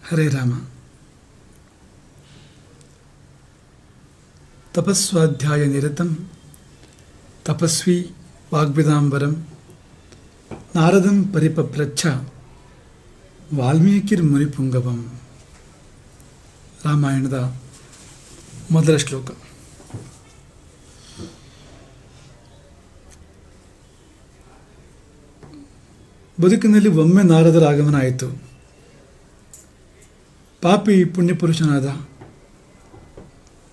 ಹರೇ ರಾಮ. ತಪಸ್ವಾಧ್ಯಾಯ ನಿರತಂ ತಪಸ್ವಿ ವಾಗ್ವಿದಾಂಬರಂ ನಾರದಂ ಪರಿಪಪ್ರಚ್ಛ ವಾಲ್ಮೀಕಿರ್ಮುನಿಪುಂಗವಂ. ರಾಮಾಯಣದ ಮೊದಲ ಶ್ಲೋಕ. ಬದುಕಿನಲ್ಲಿ ಒಮ್ಮೆ ನಾರದರ ಆಗಮನ ಆಯಿತು. ಪಾಪಿ ಪುಣ್ಯಪುರುಷನಾದ,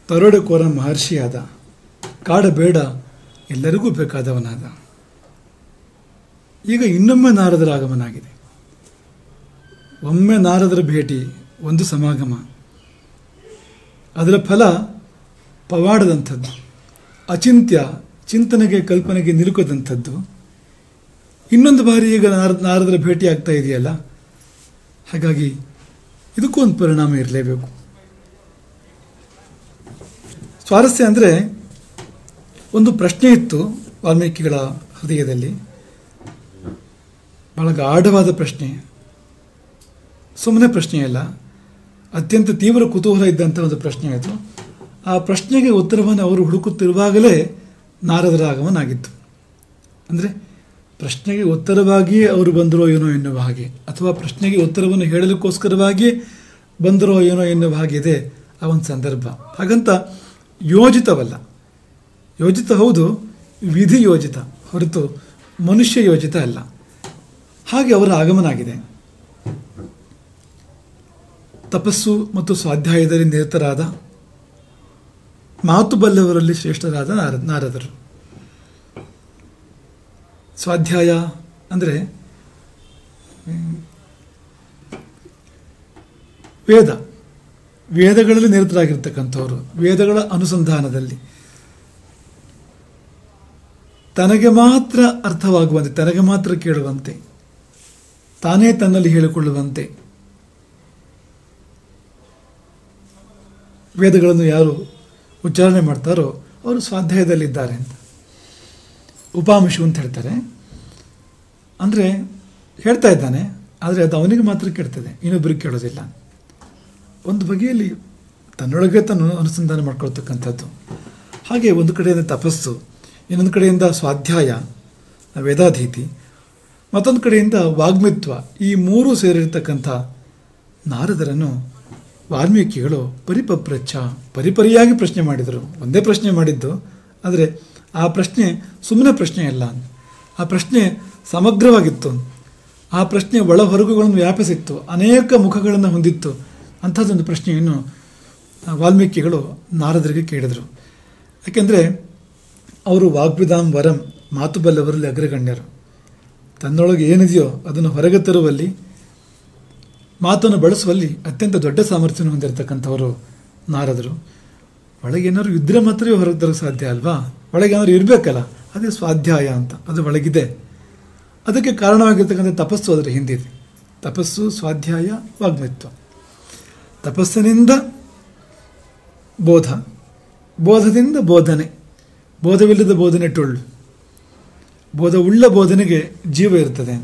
ದರೋಡೆಕೋರ ಮಹರ್ಷಿಯಾದ, ಕಾಡಬೇಡ ಎಲ್ಲರಿಗೂ ಬೇಕಾದವನಾದ. ಈಗ ಇನ್ನೊಮ್ಮೆ ನಾರದರ ಆಗಮನ ಆಗಿದೆ. ಒಮ್ಮೆ ನಾರದರ ಭೇಟಿ, ಒಂದು ಸಮಾಗಮ, ಅದರ ಫಲ ಪವಾಡದಂಥದ್ದು, ಅಚಿಂತ್ಯ, ಚಿಂತನೆಗೆ ಕಲ್ಪನೆಗೆ ನಿಲುಕದಂಥದ್ದು. ಇನ್ನೊಂದು ಬಾರಿ ಈಗ ನಾರದರ ಭೇಟಿ ಆಗ್ತಾ ಇದೆಯಲ್ಲ, ಹಾಗಾಗಿ ಇದಕ್ಕೂ ಒಂದು ಪರಿಣಾಮ ಇರಲೇಬೇಕು. ಸ್ವಾರಸ್ಯ ಅಂದರೆ, ಒಂದು ಪ್ರಶ್ನೆ ಇತ್ತು ವಾಲ್ಮೀಕಿಗಳ ಹೃದಯದಲ್ಲಿ, ಬಹಳ ಗಾಢವಾದ ಪ್ರಶ್ನೆ, ಸುಮ್ಮನೆ ಪ್ರಶ್ನೆಯಲ್ಲ, ಅತ್ಯಂತ ತೀವ್ರ ಕುತೂಹಲ ಇದ್ದಂಥ ಒಂದು ಪ್ರಶ್ನೆ ಅದು. ಆ ಪ್ರಶ್ನೆಗೆ ಉತ್ತರವನ್ನು ಅವರು ಹುಡುಕುತ್ತಿರುವಾಗಲೇ ನಾರದರ ಆಗಮನ ಆಗಿತ್ತು. ಅಂದರೆ ಪ್ರಶ್ನೆಗೆ ಉತ್ತರವಾಗಿಯೇ ಅವರು ಬಂದರೋ ಏನೋ ಎನ್ನುವ ಹಾಗೆ, ಅಥವಾ ಪ್ರಶ್ನೆಗೆ ಉತ್ತರವನ್ನು ಹೇಳಲಿಕ್ಕೋಸ್ಕರವಾಗಿಯೇ ಬಂದರೋ ಏನೋ ಎನ್ನುವ ಹಾಗೆ ಇದೆ ಆ ಒಂದು ಸಂದರ್ಭ. ಹಾಗಂತ ಯೋಜಿತವಲ್ಲ. ಯೋಜಿತ ಹೌದು, ವಿಧಿ ಯೋಜಿತ ಹೊರತು ಮನುಷ್ಯ ಯೋಜಿತ ಅಲ್ಲ. ಹಾಗೆ ಅವರ ಆಗಮನ ಆಗಿದೆ. ತಪಸ್ಸು ಮತ್ತು ಸ್ವಾಧ್ಯಾಯದಲ್ಲಿ ನಿರತರಾದ, ಮಾತು ಬಲ್ಲವರಲ್ಲಿ ಶ್ರೇಷ್ಠರಾದ ನಾರದರು. ಸ್ವಾಧ್ಯಾಯ ಅಂದರೆ ವೇದಗಳಲ್ಲಿ ನಿರತರಾಗಿರ್ತಕ್ಕಂಥವರು. ವೇದಗಳ ಅನುಸಂಧಾನದಲ್ಲಿ ತನಗೆ ಮಾತ್ರ ಅರ್ಥವಾಗುವಂತೆ, ತನಗೆ ಮಾತ್ರ ಕೇಳುವಂತೆ, ತಾನೇ ತನ್ನಲ್ಲಿ ಹೇಳಿಕೊಳ್ಳುವಂತೆ ವೇದಗಳನ್ನು ಯಾರು ಉಚ್ಚಾರಣೆ ಮಾಡ್ತಾರೋ ಅವರು ಸ್ವಾಧ್ಯಾಯದಲ್ಲಿದ್ದಾರೆ ಅಂತ. ಉಪಾಂಶು ಅಂತ ಹೇಳ್ತಾರೆ. ಅಂದರೆ ಹೇಳ್ತಾ ಇದ್ದಾನೆ, ಆದರೆ ಅದು ಅವನಿಗೆ ಮಾತ್ರ ಕೇಳ್ತದೆ, ಇನ್ನೊಬ್ಬರಿಗೆ ಕೇಳೋದಿಲ್ಲ. ಒಂದು ಬಗೆಯಲ್ಲಿ ತನ್ನೊಳಗೆ ತಾನು ಅನುಸಂಧಾನ ಮಾಡ್ಕೊಳ್ತಕ್ಕಂಥದ್ದು. ಹಾಗೆ ಒಂದು ಕಡೆಯಿಂದ ತಪಸ್ಸು, ಇನ್ನೊಂದು ಕಡೆಯಿಂದ ಸ್ವಾಧ್ಯಾಯ, ವೇದಾಧೀತಿ, ಮತ್ತೊಂದು ಕಡೆಯಿಂದ ವಾಗ್ಮಿತ್ವ, ಈ ಮೂರೂ ಸೇರಿರ್ತಕ್ಕಂಥ ನಾರದರನ್ನು ವಾಲ್ಮೀಕಿಗಳು ಪರಿಪಪ್ರಚ್ಛ, ಪರಿಪರಿಯಾಗಿ ಪ್ರಶ್ನೆ ಮಾಡಿದರು. ಒಂದೇ ಪ್ರಶ್ನೆ ಮಾಡಿದ್ದು, ಆದರೆ ಆ ಪ್ರಶ್ನೆ ಸುಮ್ಮನೆ ಪ್ರಶ್ನೆ ಅಲ್ಲ. ಆ ಪ್ರಶ್ನೆ ಸಮಗ್ರವಾಗಿತ್ತು. ಆ ಪ್ರಶ್ನೆ ಒಳ ಹೊರಗುಗಳನ್ನು ವ್ಯಾಪಿಸಿತ್ತು, ಅನೇಕ ಮುಖಗಳನ್ನು ಹೊಂದಿತ್ತು. ಅಂಥದ್ದೊಂದು ಪ್ರಶ್ನೆಯನ್ನು ವಾಲ್ಮೀಕಿಗಳು ನಾರದರಿಗೆ ಕೇಳಿದರು. ಯಾಕೆಂದರೆ ಅವರು ವಾಗ್ವಿದಾಂಬರಂ, ಮಾತು ಬಲ್ಲವರಲ್ಲಿ ಅಗ್ರಗಣ್ಯರು. ತನ್ನೊಳಗೆ ಏನಿದೆಯೋ ಅದನ್ನು ಹೊರಗೆ ತರುವಲ್ಲಿ, ಮಾತನ್ನು ಬಳಸುವಲ್ಲಿ ಅತ್ಯಂತ ದೊಡ್ಡ ಸಾಮರ್ಥ್ಯವನ್ನು ಹೊಂದಿರತಕ್ಕಂಥವರು ನಾರದರು. ಒಳಗೇನಾದ್ರು ಇದ್ದರೆ ಮಾತ್ರವೇ ಹೊರಗೆ ತರೋಕ್ಕೆ ಸಾಧ್ಯ ಅಲ್ವಾ? ಒಳಗೇನಾದ್ರು ಇರಬೇಕಲ್ಲ, ಅದೇ ಸ್ವಾಧ್ಯಾಯ ಅಂತ, ಅದು ಒಳಗಿದೆ. ಅದಕ್ಕೆ ಕಾರಣವಾಗಿರ್ತಕ್ಕಂಥ ತಪಸ್ಸು ಅದರ ಹಿಂದಿದೆ. ತಪಸ್ಸು, ಸ್ವಾಧ್ಯಾಯ, ವಾಗ್ಮಿತ್ವ. ತಪಸ್ಸಿನಿಂದ ಬೋಧ, ಬೋಧದಿಂದ ಬೋಧನೆ, ಬೋಧವಿಲ್ಲದ ಬೋಧನೆ ಟೊಳ್ಳು, ಬೋಧವುಳ್ಳ ಬೋಧನೆಗೆ ಜೀವ ಇರ್ತದೆ.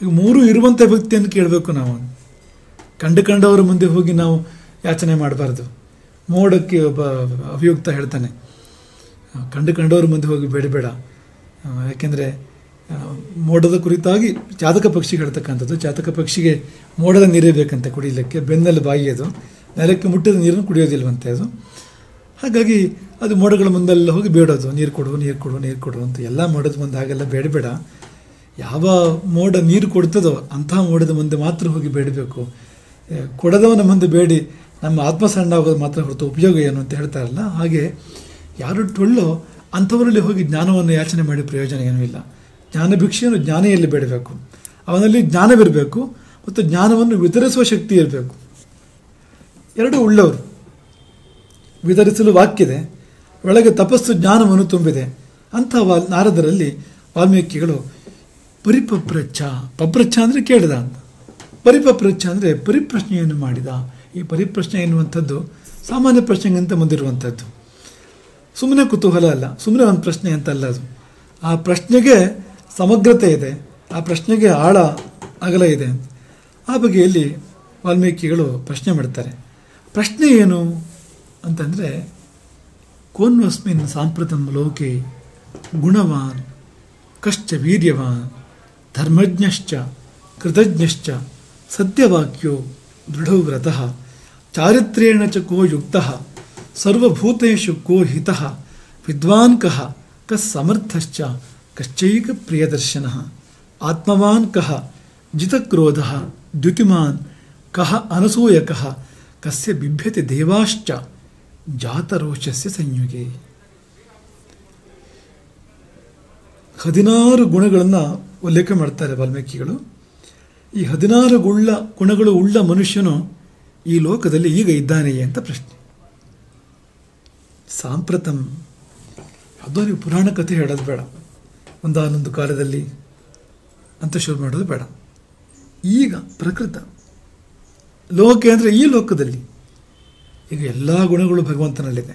ಈಗ ಮೂರೂ ಇರುವಂಥ ವ್ಯಕ್ತಿಯನ್ನು ಕೇಳಬೇಕು ನಾವು. ಕಂಡವರ ಮುಂದೆ ಹೋಗಿ ನಾವು ಯಾಚನೆ ಮಾಡಬಾರ್ದು. ಮೋಡಕ್ಕೆ ಒಬ್ಬ ಅಭಿಯುಕ್ತ ಹೇಳ್ತಾನೆ, ಕಂಡವರ ಮುಂದೆ ಹೋಗಿ ಬೇಡಬೇಡ. ಯಾಕೆಂದರೆ ಮೋಡದ ಕುರಿತಾಗಿ ಚಾತಕ ಪಕ್ಷಿ ಹೇಳ್ತಕ್ಕಂಥದ್ದು. ಚಾತಕ ಪಕ್ಷಿಗೆ ಮೋಡದ ನೀರೇ ಬೇಕಂತೆ ಕುಡಿಯಲಿಕ್ಕೆ, ಬೆನ್ನಲ್ಲಿ ಬಾಯಿಯದು, ನೆಲಕ್ಕೆ ಮುಟ್ಟಿದ ನೀರನ್ನು ಕುಡಿಯೋದಿಲ್ವಂತೆ ಅದು. ಹಾಗಾಗಿ ಅದು ಮೋಡಗಳ ಮುಂದೆಲ್ಲ ಹೋಗಿ ಬೇಡೋದು, ನೀರು ಕೊಡು, ನೀರು ಕೊಡು, ನೀರು ಕೊಡು ಅಂತ. ಎಲ್ಲ ಮೋಡದ ಮುಂದೆ ಹಾಗೆಲ್ಲ ಬೇಡಬೇಡ. ಯಾವ ಮೋಡ ನೀರು ಕೊಡ್ತದೋ ಅಂಥ ಮೋಡದ ಮುಂದೆ ಮಾತ್ರ ಹೋಗಿ ಬೇಡಬೇಕು. ಕೊಡದವನ ಮುಂದೆ ಬೇಡಿ ನಮ್ಮ ಆತ್ಮ ಸಣ್ಣ ಆಗೋದು ಮಾತ್ರ ಹೊರತು ಉಪಯೋಗ ಏನು ಅಂತ ಹೇಳ್ತಾರಲ್ಲ, ಹಾಗೆ ಯಾರು ಟೊಳ್ಳೋ ಅಂಥವರಲ್ಲಿ ಹೋಗಿ ಜ್ಞಾನವನ್ನು ಯಾಚನೆ ಮಾಡಿ ಪ್ರಯೋಜನ ಏನೂ ಇಲ್ಲ. ಜ್ಞಾನ ಭಿಕ್ಷೆಯನ್ನು ಜ್ಞಾನಿಯಲ್ಲಿ ಬೇಡಬೇಕು. ಅವನಲ್ಲಿ ಜ್ಞಾನವಿರಬೇಕು ಮತ್ತು ಜ್ಞಾನವನ್ನು ವಿತರಿಸುವ ಶಕ್ತಿ ಇರಬೇಕು. ಎರಡೂ ಉಳ್ಳವರು. ವಿತರಿಸಲು ವಾಕ್ಯದೆ, ಒಳಗೆ ತಪಸ್ಸು ಜ್ಞಾನವನ್ನು ತುಂಬಿದೆ. ಅಂಥ ನಾರದರಲ್ಲಿ ವಾಲ್ಮೀಕಿಗಳು ಪರಿಪಪ್ರಚ್ಛ, ಪಪ್ರಚ್ಛ ಅಂದರೆ ಕೇಳಿದ ಅಂತ, ಪರಿಪಪ್ರಚ್ಛ ಅಂದರೆ ಪರಿಪ್ರಶ್ನೆಯನ್ನು ಮಾಡಿದ. ಈ ಪರಿಪ್ರಶ್ನೆ ಎನ್ನುವಂಥದ್ದು ಸಾಮಾನ್ಯ ಪ್ರಶ್ನೆಗಿಂತ ಮುಂದಿರುವಂಥದ್ದು. ಸುಮ್ಮನೆ ಕುತೂಹಲ ಅಲ್ಲ, ಸುಮ್ಮನೆ ಒಂದು ಪ್ರಶ್ನೆ ಅಂತಲ್ಲ ಅದು. ಆ ಪ್ರಶ್ನೆಗೆ ಸಮಗ್ರತೆ ಇದೆ, ಆ ಪ್ರಶ್ನೆಗೆ ಆಳ ಅಗಲ ಇದೆ. ಆ ಬಗೆಯಲ್ಲಿ ವಾಲ್ಮೀಕಿಗಳು ಪ್ರಶ್ನೆ ಮಾಡ್ತಾರೆ. ಪ್ರಶ್ನೆ ಏನು ಅಂತಂದರೆ, ಕೋನ್ವಸ್ಮಿನ್ ಸಾಂಪ್ರತಂ ಲೋಕೆ ಗುಣವಾನ್ ಕಶ್ಚ ವೀರ್ಯವಾನ್ ಧರ್ಮಜ್ಞಶ್ಚ ಕೃತಜ್ಞಶ್ಚ ಸತ್ಯವಾಕ್ಯೋ ದೃಢವ್ರತಃ ಚಾರಿತ್ರ್ಯೇಣ ಚ ಕೋ ಯುಕ್ತಃ ಸರ್ವಭೂತೇಷು ಕೋ ಹಿತಃ ವಿದ್ವಾನ್ ಕಃ ಕಸ್ ಸಮರ್ಥಶ್ಚ ಕಶ್ಚೈಕ ಪ್ರಿಯದರ್ಶನಃ ಆತ್ಮವಾನ್ ಕಃ ಜಿತಕ್ರೋಧಃ ದ್ಯುತಿಮಾನ್ ಕಃ ಅನಸೂಯಕಃ ಕಸ್ಯ ಬಿಭ್ಯತೆ ದೇವಾಶ್ಚ ಜಾತರೋಷಸ್ಯ ಸಂಯುಗೆ. 16 ಗುಣಗಳನ್ನು ಉಲ್ಲೇಖ ಮಾಡ್ತಾರೆ ವಾಲ್ಮೀಕಿಗಳು. ಈ 16 ಗುಣಗಳು ಉಳ್ಳ ಮನುಷ್ಯನು ಈ ಲೋಕದಲ್ಲಿ ಈಗ ಇದ್ದಾನೆಯೇ ಅಂತ ಪ್ರಶ್ನೆ. ಸಾಂಪ್ರತಂ ಅದು ನೀವು ಪುರಾಣ ಕಥೆ ಹೇಳೋದು ಬೇಡ, ಒಂದಾನೊಂದು ಕಾಲದಲ್ಲಿ ಅಂತ ಶುರು ಮಾಡೋದು ಬೇಡ. ಈಗ ಪ್ರಕೃತ ಲೋಕೆ ಅಂದರೆ ಈ ಲೋಕದಲ್ಲಿ ಈಗ ಎಲ್ಲ ಗುಣಗಳು ಭಗವಂತನಲ್ಲಿದೆ.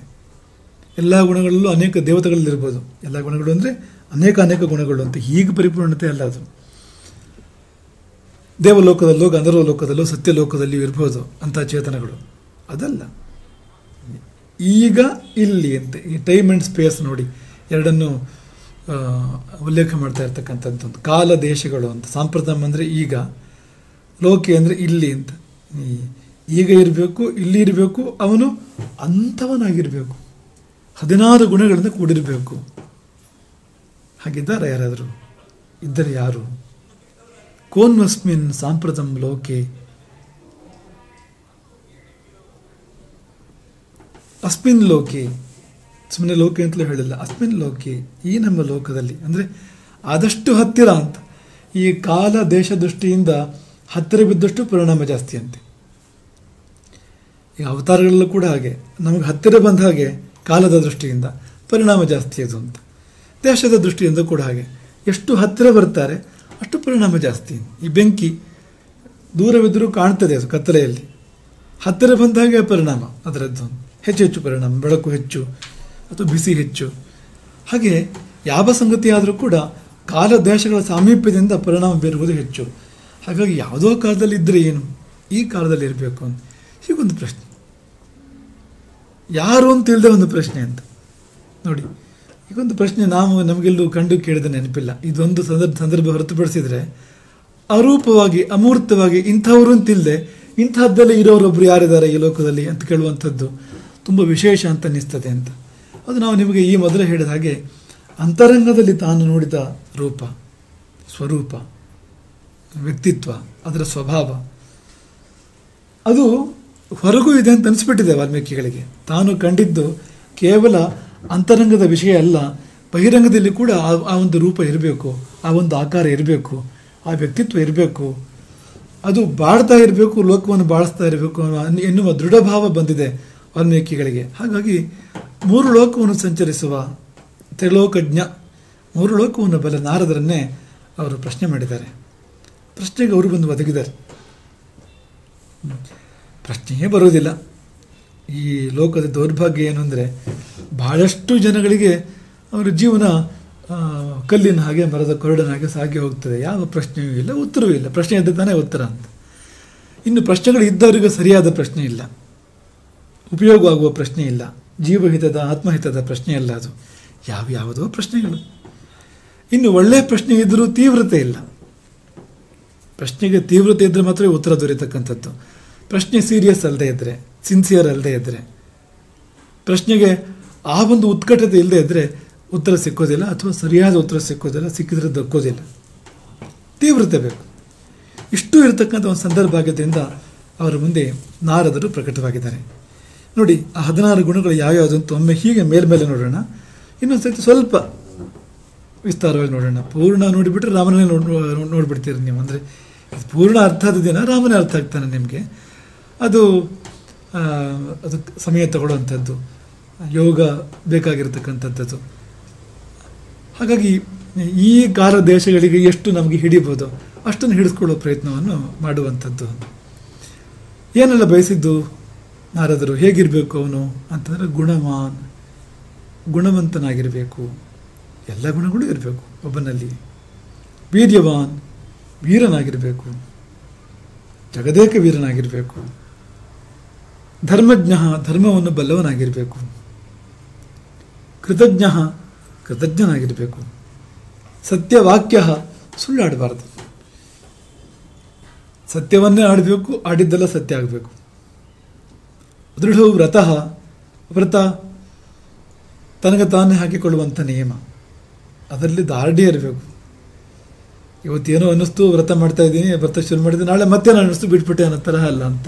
ಎಲ್ಲ ಗುಣಗಳಲ್ಲೂ ಅನೇಕ ದೇವತೆಗಳಲ್ಲಿರ್ಬೋದು. ಎಲ್ಲ ಗುಣಗಳು ಅಂದರೆ ಅನೇಕ ಗುಣಗಳು ಅಂತ ಹೀಗೆ ಪರಿಪೂರ್ಣತೆ ಅಲ್ಲ ಅದು. ದೇವಲೋಕದಲ್ಲೋ ಗಂಧರ್ವ ಲೋಕದಲ್ಲೋ ಸತ್ಯಲೋಕದಲ್ಲಿಯೂ ಇರ್ಬೋದು ಅಂಥ ಚೇತನಗಳು, ಅದಲ್ಲ. ಈಗ ಇಲ್ಲಿ ಅಂತ ಈ ಟೈಮ್ ಆ್ಯಂಡ್ ಸ್ಪೇಸ್ ನೋಡಿ ಎರಡನ್ನು ಉಲ್ಲೇಖ ಮಾಡ್ತಾ ಇರ್ತಕ್ಕಂಥದ್ದು. ಕಾಲ ದೇಶಗಳು ಅಂತ. ಸಾಂಪ್ರತಮ್ ಅಂದರೆ ಈಗ, ಲೋಕೆ ಅಂದರೆ ಇಲ್ಲಿ ಅಂತ. ಈಗ ಇರಬೇಕು, ಇಲ್ಲಿ ಇರಬೇಕು, ಅವನು ಅಂಥವನಾಗಿರಬೇಕು, 16 ಗುಣಗಳಿಂದ ಕೂಡಿರಬೇಕು. ಹಾಗಿದ್ದಾರೆ ಯಾರಾದರೂ? ಇದ್ದರೆ ಯಾರು? ಕೋನ್ವಸ್ಮಿನ್ ಸಾಂಪ್ರತಂ ಲೋಕೆ ಅಸ್ಮಿನ್ ಲೋಕೆ, ಸುಮ್ಮನೆ ಲೋಕೆ ಅಂತಲೂ ಹೇಳಿಲ್ಲ, ಅಸ್ಮಿನ್ ಲೋಕೆ, ಈ ನಮ್ಮ ಲೋಕದಲ್ಲಿ ಅಂದರೆ ಆದಷ್ಟು ಹತ್ತಿರ ಅಂತ. ಈ ಕಾಲ ದೇಶ ದೃಷ್ಟಿಯಿಂದ ಹತ್ತಿರ ಬಿದ್ದಷ್ಟು ಪರಿಣಾಮ ಜಾಸ್ತಿ ಅಂತೆ. ಈ ಅವತಾರಗಳಲ್ಲೂ ಕೂಡ ಹಾಗೆ, ನಮಗೆ ಹತ್ತಿರ ಬಂದ ಹಾಗೆ ಕಾಲದ ದೃಷ್ಟಿಯಿಂದ ಪರಿಣಾಮ ಜಾಸ್ತಿ ಅದು ಅಂತ. ದೇಶದ ದೃಷ್ಟಿಯಿಂದ ಕೂಡ ಹಾಗೆ, ಎಷ್ಟು ಹತ್ತಿರ ಬರ್ತಾರೆ ಅಷ್ಟು ಪರಿಣಾಮ ಜಾಸ್ತಿ. ಈ ಬೆಂಕಿ ದೂರವಿದ್ದರೂ ಕಾಣ್ತದೆ ಅದು ಕತ್ತಲೆಯಲ್ಲಿ, ಹತ್ತಿರ ಬಂದ ಹಾಗೆ ಪರಿಣಾಮ ಅದರದ್ದು ಹೆಚ್ಚು ಪರಿಣಾಮ, ಬೆಳಕು ಹೆಚ್ಚು ಅಥವಾ ಬಿಸಿ ಹೆಚ್ಚು. ಹಾಗೆ ಯಾವ ಸಂಗತಿ ಆದರೂ ಕೂಡ ಕಾಲ ದೇಶಗಳ ಸಾಮೀಪ್ಯದಿಂದ ಪರಿಣಾಮ ಬೀರುವುದು ಹೆಚ್ಚು. ಹಾಗಾಗಿ ಯಾವುದೋ ಕಾಲದಲ್ಲಿ ಇದ್ದರೆ ಏನು, ಈ ಕಾಲದಲ್ಲಿ ಇರಬೇಕು ಅಂತ ಹೀಗೊಂದು ಪ್ರಶ್ನೆ. ಯಾರು ಅಂತ ತಿಳಿದ ಒಂದು ಪ್ರಶ್ನೆ ಅಂತ ನೋಡಿ. ಈಗೊಂದು ಪ್ರಶ್ನೆ ನಮಗೆಲ್ಲೂ ಕಂಡು ಕೇಳಿದ ನೆನಪಿಲ್ಲ. ಇದೊಂದು ಸಂದರ್ಭ ಹೊರತುಪಡಿಸಿದರೆ ಅರೂಪವಾಗಿ ಅಮೂರ್ತವಾಗಿ ಇಂಥವರು ಅಂತಿಲ್ಲದೆ ಇಂಥದ್ದಲ್ಲೇ ಇರೋರೊಬ್ಬರು ಯಾರಿದ್ದಾರೆ ಈ ಲೋಕದಲ್ಲಿ ಅಂತ ಕೇಳುವಂಥದ್ದು ತುಂಬ ವಿಶೇಷ ಅಂತ ಅನ್ನಿಸ್ತದೆ ಅಂತ. ಅದು ನಾವು ನಿಮಗೆ ಈ ಮೊದಲೇ ಹೇಳಿದ ಹಾಗೆ ಅಂತರಂಗದಲ್ಲಿ ತಾನು ನೋಡಿದ ರೂಪ, ಸ್ವರೂಪ, ವ್ಯಕ್ತಿತ್ವ, ಅದರ ಸ್ವಭಾವ ಅದು ಹೊರಗೂ ಇದೆ ಅಂತ ಅನಿಸ್ಬಿಟ್ಟಿದೆ ವಾಲ್ಮೀಕಿಗಳಿಗೆ. ತಾನು ಕಂಡಿದ್ದು ಕೇವಲ ಅಂತರಂಗದ ವಿಷಯ ಅಲ್ಲ, ಬಹಿರಂಗದಲ್ಲಿ ಕೂಡ ಆ ಒಂದು ರೂಪ ಇರಬೇಕು, ಆ ಒಂದು ಆಕಾರ ಇರಬೇಕು, ಆ ವ್ಯಕ್ತಿತ್ವ ಇರಬೇಕು, ಅದು ಬಾಳ್ತಾ ಇರಬೇಕು, ಲೋಕವನ್ನು ಬಾಳಿಸ್ತಾ ಇರಬೇಕು ಎನ್ನುವ ದೃಢಭಾವ ಬಂದಿದೆ ವಾಲ್ಮೀಕಿಗಳಿಗೆ. ಹಾಗಾಗಿ 3 ಲೋಕವನ್ನು ಸಂಚರಿಸುವ ತ್ರಿಲೋಕಜ್ಞ, 3 ಲೋಕವನ್ನು ಬಲ್ಲ ನಾರದರನ್ನೇ ಅವರು ಪ್ರಶ್ನೆ ಮಾಡಿದ್ದಾರೆ. ಪ್ರಶ್ನೆಗೆ ಅವರು ಬಂದು ಒದಗಿದ್ದಾರೆ. ಪ್ರಶ್ನೆಯೇ ಬರೋದಿಲ್ಲ. ಈ ಲೋಕದ ದೌರ್ಭಾಗ್ಯ ಏನು ಅಂದರೆ ಬಹಳಷ್ಟು ಜನಗಳಿಗೆ ಅವರ ಜೀವನ ಕಲ್ಲಿನ ಹಾಗೆ ಮರದ ಕೊರಡನ ಹಾಗೆ ಸಾಗಿ ಹೋಗ್ತದೆ. ಯಾವ ಪ್ರಶ್ನೆಯೂ ಇಲ್ಲ, ಉತ್ತರವೂ ಇಲ್ಲ. ಪ್ರಶ್ನೆ ಇದ್ದ ತಾನೇ ಉತ್ತರ ಅಂತ. ಇನ್ನು ಪ್ರಶ್ನೆಗಳು ಇದ್ದವರಿಗೆ ಸರಿಯಾದ ಪ್ರಶ್ನೆ ಇಲ್ಲ, ಉಪಯೋಗವಾಗುವ ಪ್ರಶ್ನೆ ಇಲ್ಲ, ಜೀವಹಿತದ ಆತ್ಮಹಿತದ ಪ್ರಶ್ನೆ ಅಲ್ಲ ಅದು. ಯಾವುದೋ ಪ್ರಶ್ನೆಗಳು. ಇನ್ನು ಒಳ್ಳೆಯ ಪ್ರಶ್ನೆ ಇದ್ದರೂ ತೀವ್ರತೆ ಇಲ್ಲ. ಪ್ರಶ್ನೆಗೆ ತೀವ್ರತೆ ಇದ್ದರೆ ಮಾತ್ರ ಉತ್ತರ ದೊರೆಯತಕ್ಕಂಥದ್ದು. ಪ್ರಶ್ನೆ ಸೀರಿಯಸ್ ಅಲ್ಲದೆ ಇದ್ದರೆ, ಸಿನ್ಸಿಯರ್ ಅಲ್ಲದೆ ಇದ್ದರೆ, ಪ್ರಶ್ನೆಗೆ ಆ ಒಂದು ಉತ್ಕಟತೆ ಇಲ್ಲದೆ ಇದ್ದರೆ ಉತ್ತರ ಸಿಕ್ಕೋದಿಲ್ಲ, ಅಥವಾ ಸರಿಯಾದ ಉತ್ತರ ಸಿಕ್ಕೋದಿಲ್ಲ, ಸಿಕ್ಕಿದ್ರೆ ದಕ್ಕೋದಿಲ್ಲ. ತೀವ್ರತೆ ಬೇಕು. ಇಷ್ಟು ಇರತಕ್ಕಂಥ ಒಂದು ಸಂದರ್ಭ ಆಗಿದ್ದರಿಂದ ಅವರ ಮುಂದೆ ನಾರದರು ಪ್ರಕಟವಾಗಿದ್ದಾರೆ. ನೋಡಿ, ಆ 16 ಗುಣಗಳು ಯಾವ್ಯಾವುದು ಅಂತ ಒಮ್ಮೆ ಹೀಗೆ ಮೇಲ್ಮೇಲೆ ನೋಡೋಣ, ಇನ್ನೊಂದು ಸರ್ತಿ ಸ್ವಲ್ಪ ವಿಸ್ತಾರವಾಗಿ ನೋಡೋಣ. ಪೂರ್ಣ ನೋಡಿಬಿಟ್ರೆ ರಾಮನೇ ನೋಡಿಬಿಡ್ತೀರಿ ನೀವು. ಅಂದರೆ ಪೂರ್ಣ ಅರ್ಥ ಆದ ದಿನ ರಾಮನೇ ಅರ್ಥ ಆಗ್ತಾನೆ ನಿಮಗೆ. ಅದು ಸಮಯ ತಗೊಳ್ಳುವಂಥದ್ದು, ಯೋಗ ಬೇಕಾಗಿರ್ತಕ್ಕಂಥದ್ದು. ಹಾಗಾಗಿ ಈ ಕಾಲ ದೇಶಗಳಿಗೆ ಎಷ್ಟು ನಮಗೆ ಹಿಡಿಬೋದು ಅಷ್ಟನ್ನು ಹಿಡಿಸ್ಕೊಳ್ಳೋ ಪ್ರಯತ್ನವನ್ನು ಮಾಡುವಂಥದ್ದು. ಏನೆಲ್ಲ ಬಯಸಿದ್ದು ನಾರದರು? ಹೇಗಿರಬೇಕು ಅವನು ಅಂತಂದರೆ ಗುಣವಾನ್, ಗುಣವಂತನಾಗಿರಬೇಕು, ಎಲ್ಲ ಗುಣಗಳು ಇರಬೇಕು ಒಬ್ಬನಲ್ಲಿ. ವೀರ್ಯವಾನ್, ವೀರನಾಗಿರಬೇಕು. ಜಗದೇಕ ವೀರನಾಗಿರಬೇಕು. ಧರ್ಮಜ್ಞ ಧರ್ಮವನ್ನು ಬಲ್ಲವನಾಗಿರಬೇಕು. ಕೃತಜ್ಞ ಕೃತಜ್ಞನಾಗಿರಬೇಕು. ಸತ್ಯವಾಕ್ಯ ಸುಳ್ಳಾಡಬಾರದು. ಸತ್ಯವನ್ನೇ ಆಡಬೇಕು, ಆಡಿದ್ದೆಲ್ಲ ಸತ್ಯ ಆಗಬೇಕು. ದೃಢವು ವ್ರತಃ ವ್ರತ ತನಗೆ ತಾನೇ ಹಾಕಿಕೊಳ್ಳುವಂಥ ನಿಯಮ, ಅದರಲ್ಲಿ ದಾರ್ಢ್ಯ ಇರಬೇಕು. ಇವತ್ತೇನೋ ಅನ್ನಿಸ್ತು ವ್ರತ ಮಾಡ್ತಾ ಇದ್ದೀನಿ, ವ್ರತ ಶುರು ಮಾಡಿದ್ದೀನಿ, ನಾಳೆ ಮತ್ತೇನೋ ಅನ್ನಿಸ್ತು ಬಿಟ್ಬಿಟ್ಟೆ ಅನ್ನೋ ತರಹ ಅಲ್ಲ ಅಂತ.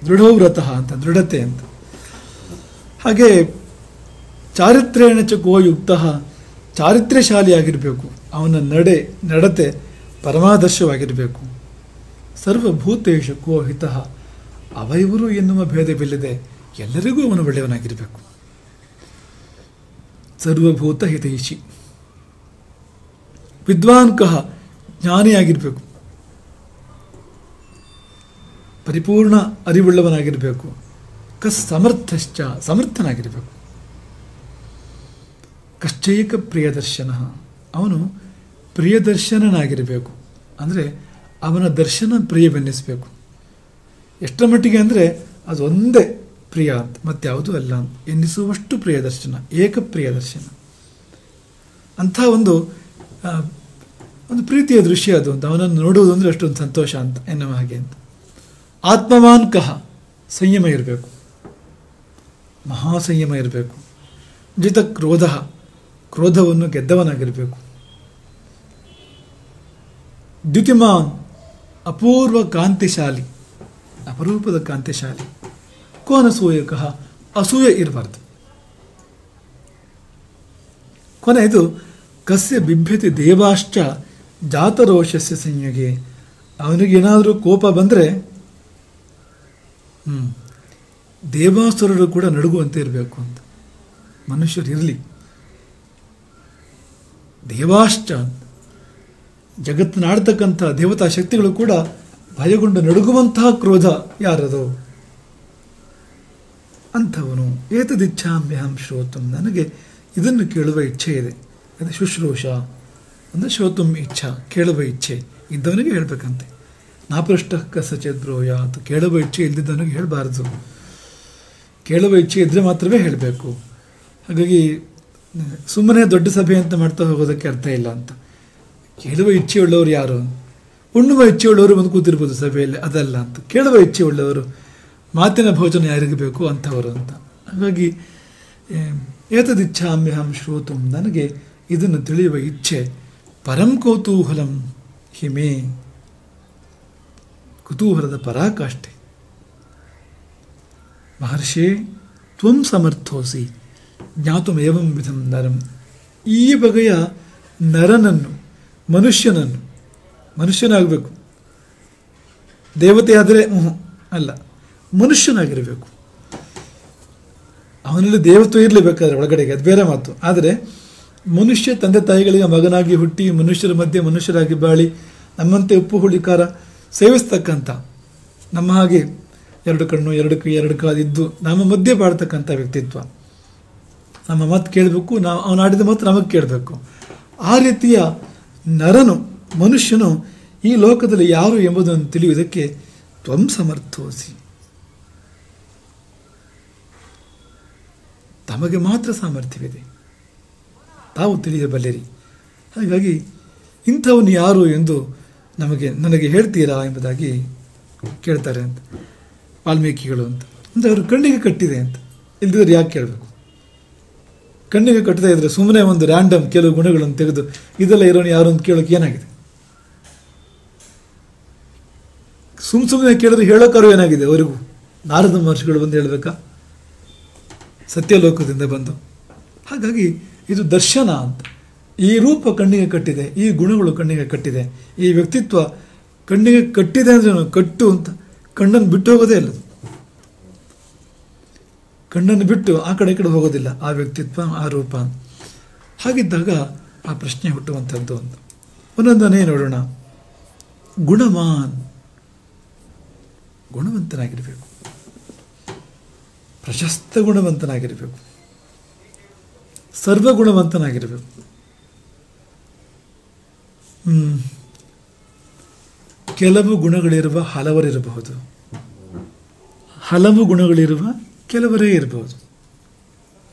ದೃಢೋ ವ್ರತಃ ಅಂತ, ದೃಢತೆ ಅಂತ. ಹಾಗೆ ಚಾರಿತ್ರ್ಯೇಣ ಚ ಕೋ ಯುಕ್ತ, ಚಾರಿತ್ರ್ಯಶಾಲಿಯಾಗಿರಬೇಕು. ಅವನ ನಡತೆ ಪರಮಾದರ್ಶವಾಗಿರಬೇಕು. ಸರ್ವಭೂತೇಶು ಕೋ ಹಿತಃ, ಅವೈವರು ಎನ್ನುವ ಭೇದವಿಲ್ಲದೆ ಎಲ್ಲರಿಗೂ ಅವನು ಒಳ್ಳೆಯವನಾಗಿರಬೇಕು. ಸರ್ವಭೂತ ಹಿತೈಷಿ. ವಿದ್ವಾನ್ ಕಹ, ಜ್ಞಾನಿಯಾಗಿರಬೇಕು. ಪರಿಪೂರ್ಣ ಅರಿವುಳ್ಳವನಾಗಿರಬೇಕು. ಸಮರ್ಥಶ್ಚ, ಸಮರ್ಥನಾಗಿರಬೇಕು. ಕಶ್ಚೈಕ ಪ್ರಿಯದರ್ಶನ, ಅವನು ಪ್ರಿಯದರ್ಶನನಾಗಿರಬೇಕು. ಅಂದರೆ ಅವನ ದರ್ಶನ ಪ್ರಿಯವೆನ್ನಿಸಬೇಕು. ಎಷ್ಟರ ಮಟ್ಟಿಗೆ ಅಂದರೆ ಅದೊಂದೇ ಪ್ರಿಯ ಅಂತ, ಮತ್ಯಾವುದೂ ಅಲ್ಲ ಅಂತ ಎನ್ನಿಸುವಷ್ಟು ಪ್ರಿಯದರ್ಶನ, ಏಕಪ್ರಿಯದರ್ಶನ. ಅಂಥ ಒಂದು ಪ್ರೀತಿಯ ದೃಶ್ಯ ಅದು ಅಂತ. ಅವನನ್ನು ನೋಡುವುದು ಅಂದರೆ ಅಷ್ಟೊಂದು ಸಂತೋಷ ಅಂತ ಎನ್ನುವ ಹಾಗೆ ಅಂತ. ಆತ್ಮವಾನ್ ಕಹ, ಸಂಯಮ ಇರಬೇಕು, ಮಹಾಸಂಯಮ ಇರಬೇಕು. ಜಿತ ಕ್ರೋಧ, ಕ್ರೋಧವನ್ನು ಗೆದ್ದವನಾಗಿರಬೇಕು. ದ್ಯುತಿಮಾನ್, ಅಪೂರ್ವ ಕಾಂತಿಶಾಲಿ, ಅಪರೂಪದ ಕಾಂತಿಶಾಲಿ. ಕೋನಸೂಯಕಃ, ಅಸೂಯೆ ಇರಬಾರ್ದು. ಕೊನೆಯದು ಕಸ್ಯ ಬಿಭ್ಯತಿ ದೇವಾಶ್ಚ ಜಾತರೋಷಸ್ಯ ಸಂಯೋಗೆ, ಅವನಿಗೇನಾದರೂ ಕೋಪ ಬಂದರೆ ದೇವಾಸುರರು ಕೂಡ ನಡುಗುವಂತೆ ಇರಬೇಕು ಅಂತ. ಮನುಷ್ಯರು ಇರಲಿ. ದೇವಾಶ್ಚ, ಜಗತ್ತಿನಾಡ್ತಕ್ಕಂಥ ದೇವತಾ ಶಕ್ತಿಗಳು ಕೂಡ ಭಯಗೊಂಡು ನಡುಗುವಂತಹ ಕ್ರೋಧ ಯಾರದು? ಅಂಥವನು. ಏತದಿಚ್ಛಾಮ್ಯಹಂ ಶ್ರೋತುಂ, ನನಗೆ ಇದನ್ನು ಕೇಳುವ ಇಚ್ಛೆ ಇದೆ. ಅದು ಶುಶ್ರೂಷ ಅಂದರೆ ಶ್ರೋತುಂ ಇಚ್ಛಾ, ಕೇಳುವ ಇಚ್ಛೆ ಇದ್ದವನಿಗೆ ಹೇಳಬೇಕಂತೆ. ನಾಪೃಷ್ಟ ಕಸಚೇದ್ ಬ್ರೂಯಾತ್, ಕೇಳುವ ಇಚ್ಛೆ ಇಲ್ದಿದ್ದವನಿಗೆ ಹೇಳಬಾರ್ದು. ಕೇಳುವ ಇಚ್ಛೆ ಇದ್ದರೆ ಮಾತ್ರವೇ ಹೇಳಬೇಕು. ಹಾಗಾಗಿ ಸುಮ್ಮನೆ ದೊಡ್ಡ ಸಭೆ ಅಂತ ಮಾಡ್ತಾ ಹೋಗೋದಕ್ಕೆ ಅರ್ಥ ಇಲ್ಲ ಅಂತ. ಕೇಳುವ ಇಚ್ಛೆಯುಳ್ಳವರು ಯಾರು? ಉಣ್ಣುವ ಇಚ್ಛೆಯುಳ್ಳವರು ಬಂದು ಕೂತಿರ್ಬೋದು ಸಭೆಯಲ್ಲಿ, ಅದಲ್ಲ ಅಂತ. ಕೇಳುವ ಇಚ್ಛೆಯುಳ್ಳವರು, ಮಾತಿನ ಭೋಜನ ಯಾರಿಗೆ ಬೇಕು ಅಂಥವರು ಅಂತ. ಹಾಗಾಗಿ ಏತದಿಚ್ಛಾಮ್ಯಹಂ ಶ್ರೋತುಂ, ನನಗೆ ಇದನ್ನು ತಿಳಿಯುವ ಇಚ್ಛೆ. ಪರಂ ಕೌತೂಹಲಂ ಹಿಮೆ, ಕುತೂಹಲದ ಪರಾಕಾಷ್ಠೆ. ಮಹರ್ಷೇ ತ್ವಂ ಸಮರ್ಥೋಸಿ ಜ್ಞಾತುಂ ಏವಂ ವಿಧಂ ನರಂ, ಈ ಬಗೆಯ ನರನನ್ನು, ಮನುಷ್ಯನನ್ನು, ಮನುಷ್ಯನಾಗಬೇಕು. ದೇವತೆ ಆದರೆ ಅಲ್ಲ, ಮನುಷ್ಯನಾಗಿರಬೇಕು. ಅವನಲ್ಲಿ ದೇವತ್ವ ಇರಲೇಬೇಕಾದ್ರೆ ಒಳಗಡೆಗೆ, ಅದು ಬೇರೆ ಮಾತು. ಆದರೆ ಮನುಷ್ಯ ತಂದೆ ತಾಯಿಗಳಿಗೆ ಮಗನಾಗಿ ಹುಟ್ಟಿ ಮನುಷ್ಯರ ಮಧ್ಯೆ ಮನುಷ್ಯರಾಗಿ ಬಾಳಿ ನಮ್ಮಂತೆ ಉಪ್ಪು ಹುಳಿ ಖಾರ ಸೇವಿಸ್ತಕ್ಕಂಥ, ನಮ್ಮ ಹಾಗೆ ಎರಡು ಕಣ್ಣು ಎರಡು ಕೈ ಎರಡು ಕಾಲಿದ್ದು ನಮ್ಮ ಮಧ್ಯೆ ಬಾಳ್ತಕ್ಕಂಥ ವ್ಯಕ್ತಿತ್ವ. ನಮ್ಮ ಮಾತು ಕೇಳಬೇಕು, ನಾವು ಅವನು ಆಡಿದ ಮಾತು ನಮಗೆ ಕೇಳಬೇಕು. ಆ ರೀತಿಯ ನರನು, ಮನುಷ್ಯನು ಈ ಲೋಕದಲ್ಲಿ ಯಾರು ಎಂಬುದನ್ನು ತಿಳಿಯುವುದಕ್ಕೆ ತ್ವಂ ಸಮರ್ಥೋಸಿ, ತಮಗೆ ಮಾತ್ರ ಸಾಮರ್ಥ್ಯವಿದೆ, ತಾವು ತಿಳಿಯಬಲ್ಲಿರಿ. ಹಾಗಾಗಿ ಇಂಥವನು ಯಾರು ಎಂದು ನನಗೆ ಹೇಳ್ತೀರಾ ಎಂಬುದಾಗಿ ಕೇಳ್ತಾರೆ ಅಂತ ವಾಲ್ಮೀಕಿಗಳು ಅಂತ. ಅಂದರೆ ಅವರು ಕಣ್ಣಿಗೆ ಕಟ್ಟಿದೆ ಅಂತ, ಇಲ್ದಿದ್ರೆ ಯಾಕೆ ಕೇಳಬೇಕು? ಕಣ್ಣಿಗೆ ಕಟ್ಟದೇ ಇದ್ರೆ ಸುಮ್ಮನೆ ಒಂದು ರ್ಯಾಂಡಮ್ ಕೆಲವು ಗುಣಗಳನ್ನು ತೆಗೆದು ಇದೆಲ್ಲ ಇರೋನು ಯಾರು ಅಂತ ಕೇಳೋಕೆ ಏನಾಗಿದೆ? ಸುಮ್ಮನೆ ಕೇಳಿದ್ರೆ ಹೇಳೋಕಾರು ಏನಾಗಿದೆ ಅವರಿಗೂ? ನಾರದ ಮಹರ್ಷಿಗಳು ಬಂದು ಹೇಳಬೇಕಾ ಸತ್ಯಲೋಕದಿಂದ ಬಂದು? ಹಾಗಾಗಿ ಇದು ದರ್ಶನ ಅಂತ. ಈ ರೂಪ ಕಣ್ಣಿಗೆ ಕಟ್ಟಿದೆ, ಈ ಗುಣಗಳು ಕಣ್ಣಿಗೆ ಕಟ್ಟಿದೆ, ಈ ವ್ಯಕ್ತಿತ್ವ ಕಣ್ಣಿಗೆ ಕಟ್ಟಿದೆ ಅಂದ್ರೆ ಕಟ್ಟು ಅಂತ ಕಣ್ಣನ್ನು ಬಿಟ್ಟು ಹೋಗೋದೇ ಇಲ್ಲ. ಕಣ್ಣನ್ನು ಬಿಟ್ಟು ಆ ಕಡೆ ಈ ಕಡೆ ಹೋಗೋದಿಲ್ಲ ಆ ವ್ಯಕ್ತಿತ್ವ, ಆ ರೂಪ. ಹಾಗಿದ್ದಾಗ ಆ ಪ್ರಶ್ನೆ ಹುಟ್ಟುವಂಥದ್ದು ಒಂದು. ಒಂದೊಂದನೇ ನೋಡೋಣ. ಗುಣವಾನ್, ಗುಣವಂತನಾಗಿರಬೇಕು, ಪ್ರಶಸ್ತ ಗುಣವಂತನಾಗಿರಬೇಕು, ಸರ್ವಗುಣವಂತನಾಗಿರಬೇಕು. ಕೆಲವು ಗುಣಗಳಿರುವ ಹಲವರಿರಬಹುದು, ಹಲವು ಗುಣಗಳಿರುವ ಕೆಲವರೇ ಇರಬಹುದು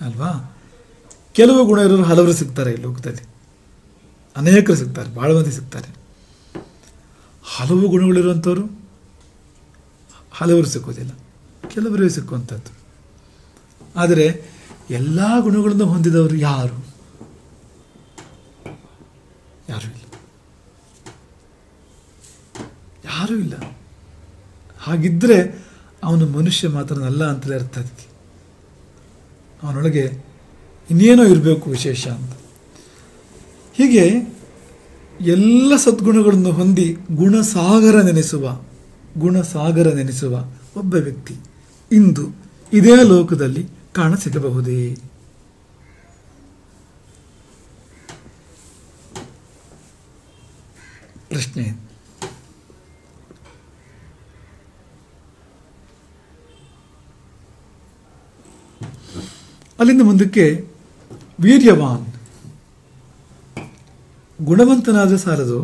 ಅಲ್ವಾ. ಕೆಲವು ಗುಣ ಇರೋರು ಹಲವರು ಸಿಗ್ತಾರೆ ಈ ಲೋಕದಲ್ಲಿ, ಅನೇಕರು ಸಿಗ್ತಾರೆ, ಭಾಳ ಮಂದಿ ಸಿಗ್ತಾರೆ. ಹಲವು ಗುಣಗಳಿರುವಂಥವ್ರು ಹಲವರು ಸಿಕ್ಕೋದಿಲ್ಲ, ಕೆಲವರೇ ಸಿಕ್ಕುವಂಥದ್ದು. ಆದರೆ ಎಲ್ಲ ಗುಣಗಳನ್ನು ಹೊಂದಿದವರು ಯಾರು? ಯಾರೂ ಇಲ್ಲ, ಯಾರೂ ಇಲ್ಲ. ಹಾಗಿದ್ದರೆ ಅವನು ಮನುಷ್ಯ ಮಾತ್ರನಲ್ಲ ಅಂತಲೇ ಅರ್ಥ. ಅದಕ್ಕೆ ಅವನೊಳಗೆ ಇನ್ನೇನೋ ಇರಬೇಕು ವಿಶೇಷ ಅಂತ. ಹೀಗೆ ಎಲ್ಲ ಸದ್ಗುಣಗಳನ್ನು ಹೊಂದಿ ಗುಣಸಾಗರ ನೆನೆಸುವ ಒಬ್ಬ ವ್ಯಕ್ತಿ ಇಂದು ಇದೇ ಲೋಕದಲ್ಲಿ ಕಾಣ ಸಿಗಬಹುದೇ? ಪ್ರಶ್ನೆ. ಅಲ್ಲಿಂದ ಮುಂದಕ್ಕೆ ವೀರ್ಯವಾನ್, ಗುಣವಂತನಾದರೆ ಸಾಲದು,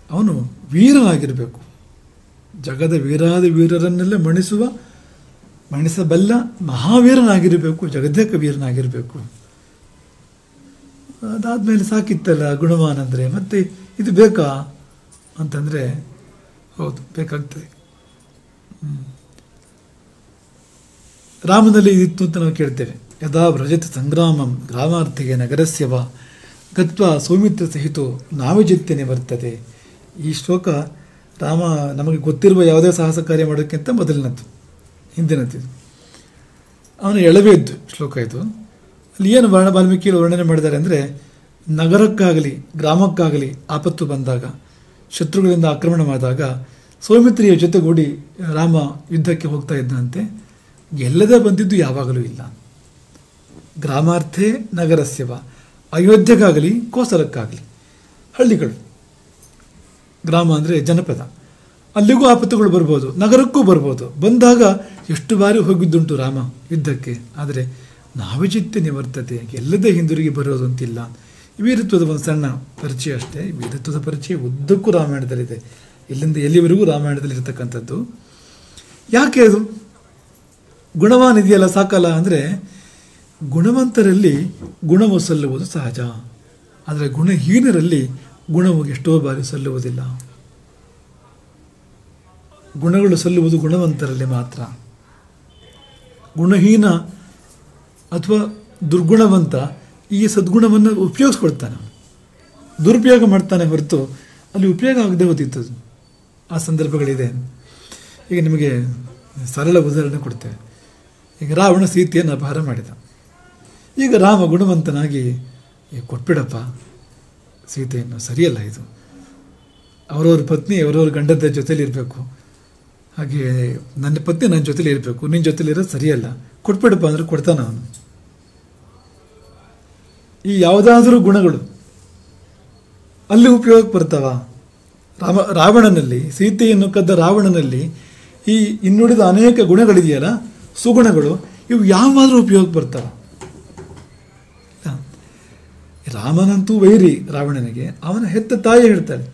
ಅವನು ವೀರನಾಗಿರಬೇಕು. ಜಗದ ವೀರಾದ ವೀರರನ್ನೆಲ್ಲ ಮಣಿಸಬಲ್ಲ ಮಹಾವೀರನಾಗಿರಬೇಕು, ಜಗದೇಕ ವೀರನಾಗಿರಬೇಕು. ಅದಾದಮೇಲೆ ಸಾಕಿತ್ತಲ್ಲ ಗುಣವಾನ್ ಅಂದರೆ, ಮತ್ತೆ ಇದು ಬೇಕಾ ಅಂತಂದರೆ ಹೌದು ಬೇಕಾಗ್ತದೆ. ರಾಮನಲ್ಲಿ ಇದಿತ್ತು ಅಂತ ನಾವು ಕೇಳ್ತೇವೆ. ಯದಾ ವ್ರಜತಿ ಸಂಗ್ರಾಮಂ ಗ್ರಾಮಾರ್ಥಿಗೆ ನಗರಸ್ಯವ ಗತ್ವಾ ಸೌಮಿತ್ರ ಸಹಿತೋ ನಾವಿಜಿತ್ಯ ನಿವರ್ತದೆ. ಈ ಶ್ಲೋಕ ರಾಮ ನಮಗೆ ಗೊತ್ತಿರುವ ಯಾವುದೇ ಸಾಹಸ ಕಾರ್ಯ ಮಾಡೋಕ್ಕಿಂತ ಮೊದಲಿನದ್ದು, ಹಿಂದಿನದ್ದು. ಅವನು ಎಳವೆದ್ದು ಶ್ಲೋಕ ಇದು. ಅಲ್ಲಿ ಏನು ವಾಲ್ಮೀಕಿಯಲ್ಲಿ ವರ್ಣನೆ ಮಾಡಿದ್ದಾರೆ ಅಂದರೆ, ನಗರಕ್ಕಾಗಲಿ ಗ್ರಾಮಕ್ಕಾಗಲಿ ಆಪತ್ತು ಬಂದಾಗ, ಶತ್ರುಗಳಿಂದ ಆಕ್ರಮಣವಾದಾಗ ಸೌಮಿತ್ರಿಯ ಜೊತೆಗೂಡಿ ರಾಮ ಯುದ್ಧಕ್ಕೆ ಹೋಗ್ತಾ ಇದ್ದಂತೆ. ಗೆಲ್ಲದೆ ಬಂದಿದ್ದು ಯಾವಾಗಲೂ ಇಲ್ಲ. ಗ್ರಾಮಾರ್ಥೇ ನಗರಸ್ಯವ, ಅಯೋಧ್ಯೆಗಾಗಲಿ ಕೋಸಲಕ್ಕಾಗಲಿ, ಹಳ್ಳಿಗಳು, ಗ್ರಾಮ ಅಂದರೆ ಜನಪದ, ಅಲ್ಲಿಗೂ ಆಪತ್ತುಗಳು ಬರ್ಬೋದು, ನಗರಕ್ಕೂ ಬರ್ಬೋದು. ಬಂದಾಗ ಎಷ್ಟು ಬಾರಿ ಹೋಗಿದ್ದುಂಟು ರಾಮ ಯುದ್ಧಕ್ಕೆ. ಆದರೆ ನಾವಿಜಿತ್ಯ ನಿವರ್ತತೆ, ಗೆಲ್ಲದೆ ಹಿಂದಿರುಗಿ ಬರೋದು ಅಂತಿಲ್ಲ. ವೀರತ್ವದ ಒಂದು ಸಣ್ಣ ಪರಿಚಯ ಅಷ್ಟೇ. ವೀರತ್ವದ ಪರಿಚಯ ಉದ್ದಕ್ಕೂ ರಾಮಾಯಣದಲ್ಲಿದೆ, ಇಲ್ಲಿಂದ ಎಲ್ಲಿವರೆಗೂ ರಾಮಾಯಣದಲ್ಲಿ ಇರತಕ್ಕಂಥದ್ದು. ಯಾಕೆ ಅದು ಗುಣವಾನ್ ಇದೆಯಲ್ಲ ಸಾಕಲ್ಲ ಅಂದರೆ, ಗುಣವಂತರಲ್ಲಿ ಗುಣವು ಸಲ್ಲುವುದು ಸಹಜ, ಆದರೆ ಗುಣಹೀನರಲ್ಲಿ ಗುಣವು ಎಷ್ಟೋ ಬಾರಿ ಸಲ್ಲುವುದಿಲ್ಲ. ಗುಣಗಳು ಸಲ್ಲುವುದು ಗುಣವಂತರಲ್ಲಿ ಮಾತ್ರ. ಗುಣಹೀನ ಅಥವಾ ದುರ್ಗುಣವಂತ ಈ ಸದ್ಗುಣವನ್ನು ಉಪಯೋಗಿಸ್ಕೊಳ್ತಾನೆ, ದುರುಪಯೋಗ ಮಾಡ್ತಾನೆ ಹೊರತು ಅಲ್ಲಿ ಉಪಯೋಗ ಆಗದೆ ಹೋದಿತ್ತದು. ಆ ಸಂದರ್ಭಗಳಿದೆ. ಈಗ ನಿಮಗೆ ಸರಳ ಉದಾಹರಣೆ ಕೊಡ್ತೇವೆ. ಈಗ ರಾವಣ ಸೀತೆಯನ್ನು ಅಪಹಾರ ಮಾಡಿದ. ಈಗ ರಾಮ ಗುಣವಂತನಾಗಿ ಕೊಟ್ಬಿಡಪ್ಪ ಸೀತೆಯನ್ನು, ಸರಿಯಲ್ಲ ಇದು, ಅವರವ್ರ ಪತ್ನಿ ಅವರವ್ರ ಗಂಡದ ಜೊತೆಲಿ ಇರಬೇಕು, ಹಾಗೆ ನನ್ನ ಪತ್ನಿ ನನ್ನ ಜೊತೆಲಿ ಇರಬೇಕು, ನಿನ್ನ ಜೊತೆಲಿ ಇರೋದು ಸರಿಯಲ್ಲ, ಕೊಟ್ಬಿಡಪ್ಪ ಅಂದರೆ ಕೊಡ್ತಾನೆ ಅವನು. ಈ ಯಾವುದಾದ್ರೂ ಗುಣಗಳು ಅಲ್ಲಿ ಉಪಯೋಗಕ್ಕೆ ಬರ್ತಾವ? ರಾವಣನಲ್ಲಿ, ಸೀತೆಯನ್ನು ಕದ್ದ ರಾವಣನಲ್ಲಿ ಈ ಇನ್ನುಳಿದ ಅನೇಕ ಗುಣಗಳಿದೆಯಲ್ಲ, ಸುಗುಣಗಳು, ಇವು ಯಾವಾದರೂ ಉಪಯೋಗಕ್ಕೆ ಬರ್ತಾವ? ರಾಮನಂತೂ ವೈರಿ ರಾವಣನಿಗೆ. ಅವನ ಹೆತ್ತ ತಾಯಿ ಹೇಳ್ತಾಳೆ,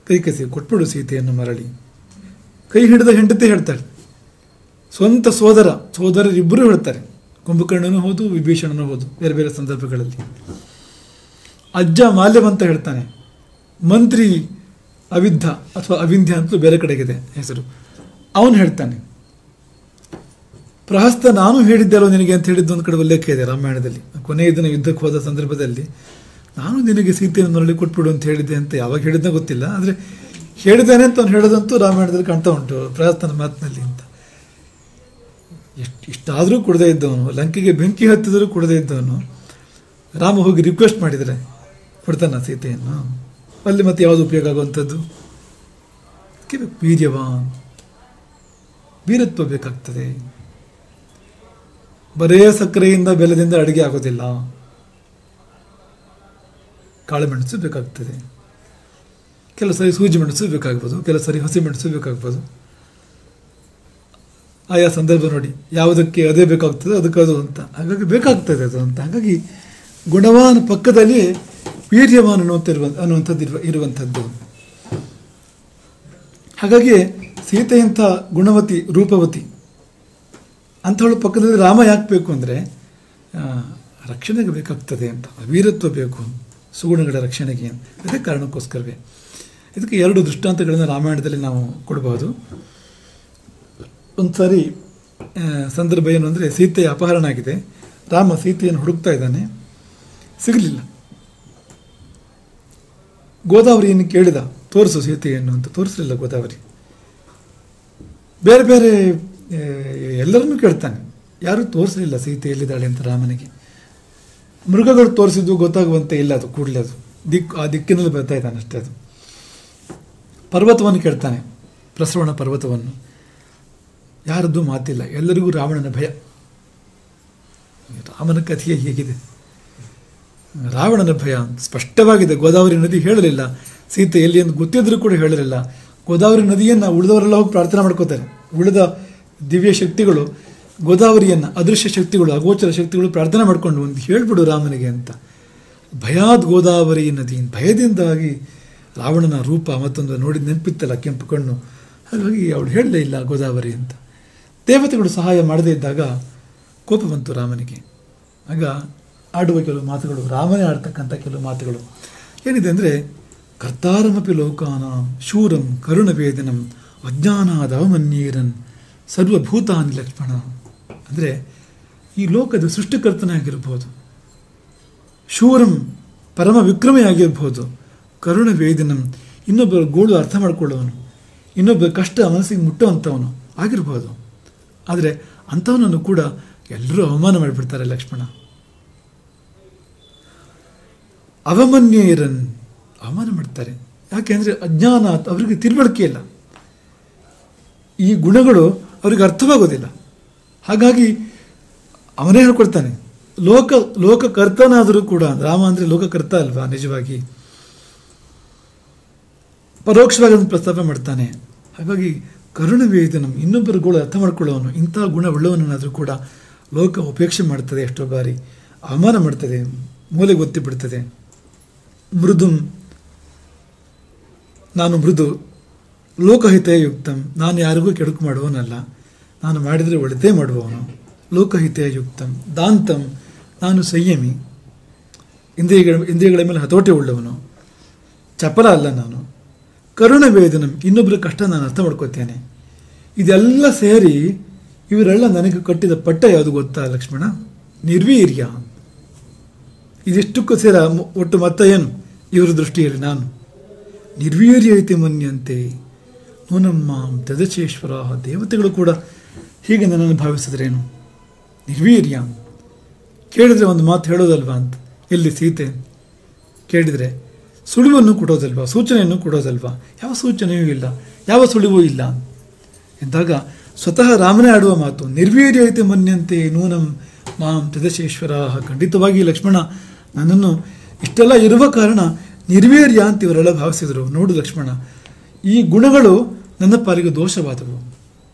ಕೈ ಕಸಿ ಕೊಟ್ಬಿಡು ಸೀತೆಯನ್ನು ಮರಳಿ. ಕೈ ಹಿಡಿದ ಹೆಂಡತಿ ಹೇಳ್ತಾಳೆ, ಸ್ವಂತ ಸೋದರರಿಬ್ಬರು ಹೇಳ್ತಾರೆ. ಕುಂಭಕರ್ಣನೂ ಹೌದು, ವಿಭೀಷಣನೂ ಹೌದು, ಬೇರೆ ಬೇರೆ ಸಂದರ್ಭಗಳಲ್ಲಿ. ಅಜ್ಜ ಮಾಲ್ಯವಂತ ಹೇಳ್ತಾನೆ, ಮಂತ್ರಿ ಅವಿದ್ಧ ಅಥವಾ ಅವಿಂಧ್ಯ ಅಂತಲೂ ಬೇರೆ ಕಡೆಗಿದೆ ಹೆಸರು, ಅವನು ಹೇಳ್ತಾನೆ. ಪ್ರಹಸ್ತ ನಾನು ಹೇಳಿದ್ದೆಲ್ಲೋ ನಿನಗೆ ಅಂತ ಹೇಳಿದ್ದು ಒಂದು ಕಡೆ ಉಲ್ಲೇಖ ಇದೆ ರಾಮಾಯಣದಲ್ಲಿ. ಕೊನೆಯ ದಿನ ಯುದ್ಧಕ್ಕೆ ಹೋದ ಸಂದರ್ಭದಲ್ಲಿ ನಾನು ನಿನಗೆ ಸೀತೆಯನ್ನು ಮರಳಿ ಕೊಟ್ಬಿಡು ಅಂತ ಹೇಳಿದ್ದೆ ಅಂತ ಯಾವಾಗ ಹೇಳಿದ್ನ ಗೊತ್ತಿಲ್ಲ, ಆದರೆ ಹೇಳಿದ್ದೇನೆ ಅಂತ ಅವ್ನು ಹೇಳೋದಂತೂ ರಾಮಾಯಣದಲ್ಲಿ ಕಾಣ್ತಾ ಉಂಟು ಪ್ರಹಸ್ತನ ಮಾತಿನಲ್ಲಿ ಅಂತ. ಇಷ್ಟಾದರೂ ಕೊಡದೇ ಇದ್ದವನು, ಲಂಕೆಗೆ ಬೆಂಕಿ ಹತ್ತಿದರೂ ಕೊಡದೇ ಇದ್ದವನು, ರಾಮ ಹೋಗಿ ರಿಕ್ವೆಸ್ಟ್ ಮಾಡಿದರೆ ಕೊಡ್ತಾನ ಸೀತೆಯನ್ನು? ಅಲ್ಲಿ ಮತ್ತೆ ಯಾವುದು ಉಪಯೋಗ ಆಗುವಂಥದ್ದು? ವೀರ್ಯವಾನ್, ವೀರತ್ವ ಬೇಕಾಗ್ತದೆ. ಬರೇ ಸಕ್ಕರೆಯಿಂದ ಬೆಲ್ಲದಿಂದ ಅಡುಗೆ ಆಗೋದಿಲ್ಲ, ಕಾಳುಮೆಣಸು ಬೇಕಾಗ್ತದೆ, ಕೆಲವು ಸರಿ ಸೂಜಿ ಮೆಣಸು ಬೇಕಾಗ್ಬೋದು, ಕೆಲವು ಸರಿ ಹಸಿ ಮೆಣಸು ಬೇಕಾಗ್ಬೋದು. ಆಯಾ ಸಂದರ್ಭ ನೋಡಿ ಯಾವುದಕ್ಕೆ ಅದೇ ಬೇಕಾಗ್ತದೆ, ಅದಕ್ಕೆ ಅದು ಅಂತ. ಹಾಗಾಗಿ ಬೇಕಾಗ್ತದೆ ಅದು ಅಂತ. ಹಾಗಾಗಿ ಗುಣವಾನ್ ಪಕ್ಕದಲ್ಲಿ ವೀರ್ಯವಾನ್ ಅನ್ನುವಂಥದ್ದು ಇರುವಂಥದ್ದು. ಹಾಗಾಗಿ ಸೀತೆಯಂಥ ಗುಣವತಿ ರೂಪವತಿ ಅಂಥವಳ ಪಕ್ಕದಲ್ಲಿ ರಾಮ ಯಾಕೆ ಬೇಕು ಅಂದರೆ ರಕ್ಷಣೆಗೆ ಬೇಕಾಗ್ತದೆ ಅಂತ, ವೀರತ್ವ ಬೇಕು ಸುಗುಣಗಳ ರಕ್ಷಣೆಗೆ. ಅದೇ ಕಾರಣಕ್ಕೋಸ್ಕರವೇ ಇದಕ್ಕೆ 2 ದೃಷ್ಟಾಂತಗಳನ್ನು ರಾಮಾಯಣದಲ್ಲಿ ನಾವು ಕೊಡಬಹುದು. ಒಂದು ಸಾರಿ ಸಂದರ್ಭ ಏನು ಅಂದರೆ, ಸೀತೆಯ ಅಪಹರಣ ಆಗಿದೆ, ರಾಮ ಸೀತೆಯನ್ನು ಹುಡುಕ್ತಾ ಇದ್ದಾನೆ, ಸಿಗಲಿಲ್ಲ. ಗೋದಾವರಿಯನ್ನು ಕೇಳಿದ, ತೋರಿಸು ಸೀತೆಯನ್ನು ಅಂತ. ತೋರಿಸಲಿಲ್ಲ ಗೋದಾವರಿ. ಬೇರೆ ಬೇರೆ ಎಲ್ಲರನ್ನೂ ಕೇಳ್ತಾನೆ, ಯಾರೂ ತೋರಿಸಲಿಲ್ಲ ಸೀತೆ ಎಲ್ಲಿದ್ದಾಳೆ ಅಂತ ರಾಮನಿಗೆ. ಮೃಗಗಳು ತೋರಿಸಿದ್ದು ಗೊತ್ತಾಗುವಂತೆ ಇಲ್ಲ, ಅದು ಕೂಡಲೇ ಅದು ಆ ದಿಕ್ಕಿನಲ್ಲಿ ಬರ್ತಾ ಇದ್ದಾನೆ ಅಷ್ಟೇ. ಅದು ಪರ್ವತವನ್ನು ಕೇಳ್ತಾನೆ, ಪ್ರಸರಣ ಪರ್ವತವನ್ನು. ಯಾರದ್ದು ಮಾತಿಲ್ಲ, ಎಲ್ಲರಿಗೂ ರಾವಣನ ಭಯ. ರಾಮನ ಕಥೆಯೇ ಹೀಗಿದೆ, ರಾವಣನ ಭಯ ಸ್ಪಷ್ಟವಾಗಿದೆ. ಗೋದಾವರಿ ನದಿ ಹೇಳಲಿಲ್ಲ, ಸೀತೆ ಎಲ್ಲಿ ಅಂತ ಗೊತ್ತಿದ್ರೂ ಕೂಡ ಹೇಳಲಿಲ್ಲ. ಗೋದಾವರಿ ನದಿಯನ್ನು ಉಳಿದವರೆಲ್ಲ ಹೋಗಿ ಪ್ರಾರ್ಥನೆ ಮಾಡ್ಕೋತಾರೆ. ಉಳಿದ ದಿವ್ಯ ಶಕ್ತಿಗಳು ಗೋದಾವರಿಯನ್ನು, ಅದೃಶ್ಯ ಶಕ್ತಿಗಳು, ಅಗೋಚರ ಶಕ್ತಿಗಳು ಪ್ರಾರ್ಥನೆ ಮಾಡಿಕೊಂಡು ಒಂದು ಹೇಳ್ಬಿಡು ರಾಮನಿಗೆ ಅಂತ. ಭಯಾದ್ ಗೋದಾವರಿ ನದಿ, ಭಯದಿಂದಾಗಿ ರಾವಣನ ರೂಪ ಮತ್ತೊಂದು ನೋಡಿ ನೆನಪಿತ್ತಲ್ಲ, ಕೆಂಪು ಕಣ್ಣು, ಹಾಗಾಗಿ ಅವಳು ಹೇಳಲೇ ಇಲ್ಲ ಗೋದಾವರಿ ಅಂತ. ದೇವತೆಗಳು ಸಹಾಯ ಮಾಡದೇ ಇದ್ದಾಗ ಕೋಪ ಬಂತು ರಾಮನಿಗೆ. ಆಗ ಆಡುವ ಕೆಲವು ಮಾತುಗಳು, ರಾಮನೇ ಆಡ್ತಕ್ಕಂಥ ಕೆಲವು ಮಾತುಗಳು ಏನಿದೆ ಅಂದರೆ, ಕರ್ತಾರಮಪಿ ಲೋಕಾನಾಂ ಶೂರಂ ಕರುಣವೇದನಂ ಅಜ್ಞಾನಾದ ಅವಮನ್ಯೀರನ್ ಸರ್ವಭೂತಾನಿ ಲಕ್ಷ್ಮಣ. ಅಂದರೆ ಈ ಲೋಕದ ಸೃಷ್ಟಿಕರ್ತನಾಗಿರ್ಬೋದು, ಶೂರಂ ಪರಮ ವಿಕ್ರಮೆಯಾಗಿರ್ಬೋದು, ಕರುಣವೇದನಂ ಇನ್ನೊಬ್ಬರ ಗೋಳು ಅರ್ಥ ಮಾಡಿಕೊಳ್ಳುವನು, ಇನ್ನೊಬ್ಬರ ಕಷ್ಟ ಮನಸ್ಸಿಗೆ ಮುಟ್ಟುವಂಥವನು ಆಗಿರ್ಬೋದು. ಆದರೆ ಅಂಥವನನ್ನು ಕೂಡ ಎಲ್ಲರೂ ಅವಮಾನ ಮಾಡಿಬಿಡ್ತಾರೆ ಲಕ್ಷ್ಮಣ. ಅವಮನ್ಯೇರನ್ ಅವಮಾನ ಮಾಡ್ತಾರೆ. ಯಾಕೆಂದರೆ ಅಜ್ಞಾನ, ಅವರಿಗೆ ತಿಳುವಳಿಕೆ ಇಲ್ಲ, ಈ ಗುಣಗಳು ಅವರಿಗೆ ಅರ್ಥವಾಗೋದಿಲ್ಲ. ಹಾಗಾಗಿ ಅವನೇ ಹೇಳ್ಕೊಡ್ತಾನೆ, ಲೋಕಕರ್ತನಾದರೂ ಕೂಡ, ರಾಮ ಅಂದರೆ ಲೋಕಕರ್ತ ಅಲ್ವಾ, ನಿಜವಾಗಿ ಪರೋಕ್ಷವಾಗಿ ಅದನ್ನು ಪ್ರಸ್ತಾಪ ಮಾಡ್ತಾನೆ. ಹಾಗಾಗಿ ಕರುಣವೇದನಂ ಇನ್ನೊಬ್ಬರ ಗೋಳು ಅರ್ಥ ಮಾಡ್ಕೊಳ್ಳೋನು, ಇಂಥ ಗುಣ ಉಳ್ಳವನಾದರೂ ಕೂಡ ಲೋಕ ಉಪೇಕ್ಷೆ ಮಾಡ್ತದೆ, ಎಷ್ಟೋ ಬಾರಿ ಅವಮಾನ ಮಾಡ್ತದೆ, ಮೂಲೆಗೆ ಒತ್ತಿ ಬಿಡ್ತದೆ. ಮೃದುಂ, ನಾನು ಮೃದು, ಲೋಕಹಿತಯುಕ್ತಂ, ನಾನು ಯಾರಿಗೂ ಕೆಡುಕು ಮಾಡುವವನಲ್ಲ, ನಾನು ಮಾಡಿದರೆ ಒಳಿತೇ ಮಾಡುವವನು. ಲೋಕಹಿತಯುಕ್ತಂ ದಾಂತಂ, ನಾನು ಸಂಯಮಿ, ಇಂದ್ರಿಯಗಳ ಮೇಲೆ ಹತೋಟಿ ಉಳ್ಳವನು, ಚಪಲ ಅಲ್ಲ ನಾನು. ಕರುಣವೇದನಂ, ಇನ್ನೊಬ್ಬರ ಕಷ್ಟ ನಾನು ಅರ್ಥ ಮಾಡ್ಕೋತೇನೆ. ಇದೆಲ್ಲ ಸೇರಿ ಇವರೆಲ್ಲ ನನಗೆ ಕಟ್ಟಿದ ಪಟ್ಟ ಯಾವುದು ಗೊತ್ತಾ ಲಕ್ಷ್ಮಣ? ನಿರ್ವೀರ್ಯ. ಇದಿಷ್ಟಕ್ಕೂ ಸೇರ ಒಟ್ಟು ಮೊತ್ತ ಏನು ಇವರ ದೃಷ್ಟಿಯಲ್ಲಿ? ನಾನು ನಿರ್ವೀರ್ಯ ಐತಿ ಮನ್ಯಂತೆ ನೂನಮ್ಮ ದದಚೇಶ್ವರ. ದೇವತೆಗಳು ಕೂಡ ಹೀಗೆ ನನ್ನನ್ನು ಭಾವಿಸಿದ್ರೇನು? ನಿರ್ವೀರ್ಯ ಕೇಳಿದರೆ ಒಂದು ಮಾತು ಹೇಳೋದಲ್ವಾ ಅಂತ. ಎಲ್ಲಿ ಸೀತೆ ಕೇಳಿದರೆ ಸುಳಿವನ್ನು ಕೊಡೋದಲ್ವಾ, ಸೂಚನೆಯನ್ನು ಕೊಡೋದಲ್ವಾ? ಯಾವ ಸೂಚನೆಯೂ ಇಲ್ಲ, ಯಾವ ಸುಳಿವೂ ಇಲ್ಲ ಎಂದಾಗ ಸ್ವತಃ ರಾಮನೇ ಆಡುವ ಮಾತು, ನಿರ್ವೀರ್ಯ ಐತೆ ಮನ್ಯಂತೆ ನೂನಂ ಮಾಂ ತದಶೇಶ್ವರ. ಖಂಡಿತವಾಗಿ ಲಕ್ಷ್ಮಣ ನನ್ನನ್ನು ಇಷ್ಟೆಲ್ಲ ಇರುವ ಕಾರಣ ನಿರ್ವೀರ್ಯ ಅಂತ ಇವರೆಲ್ಲ ಭಾವಿಸಿದರು. ನೋಡು ಲಕ್ಷ್ಮಣ, ಈ ಗುಣಗಳು ನನ್ನ ಪಾಲಿಗೆ ದೋಷವಾದವು.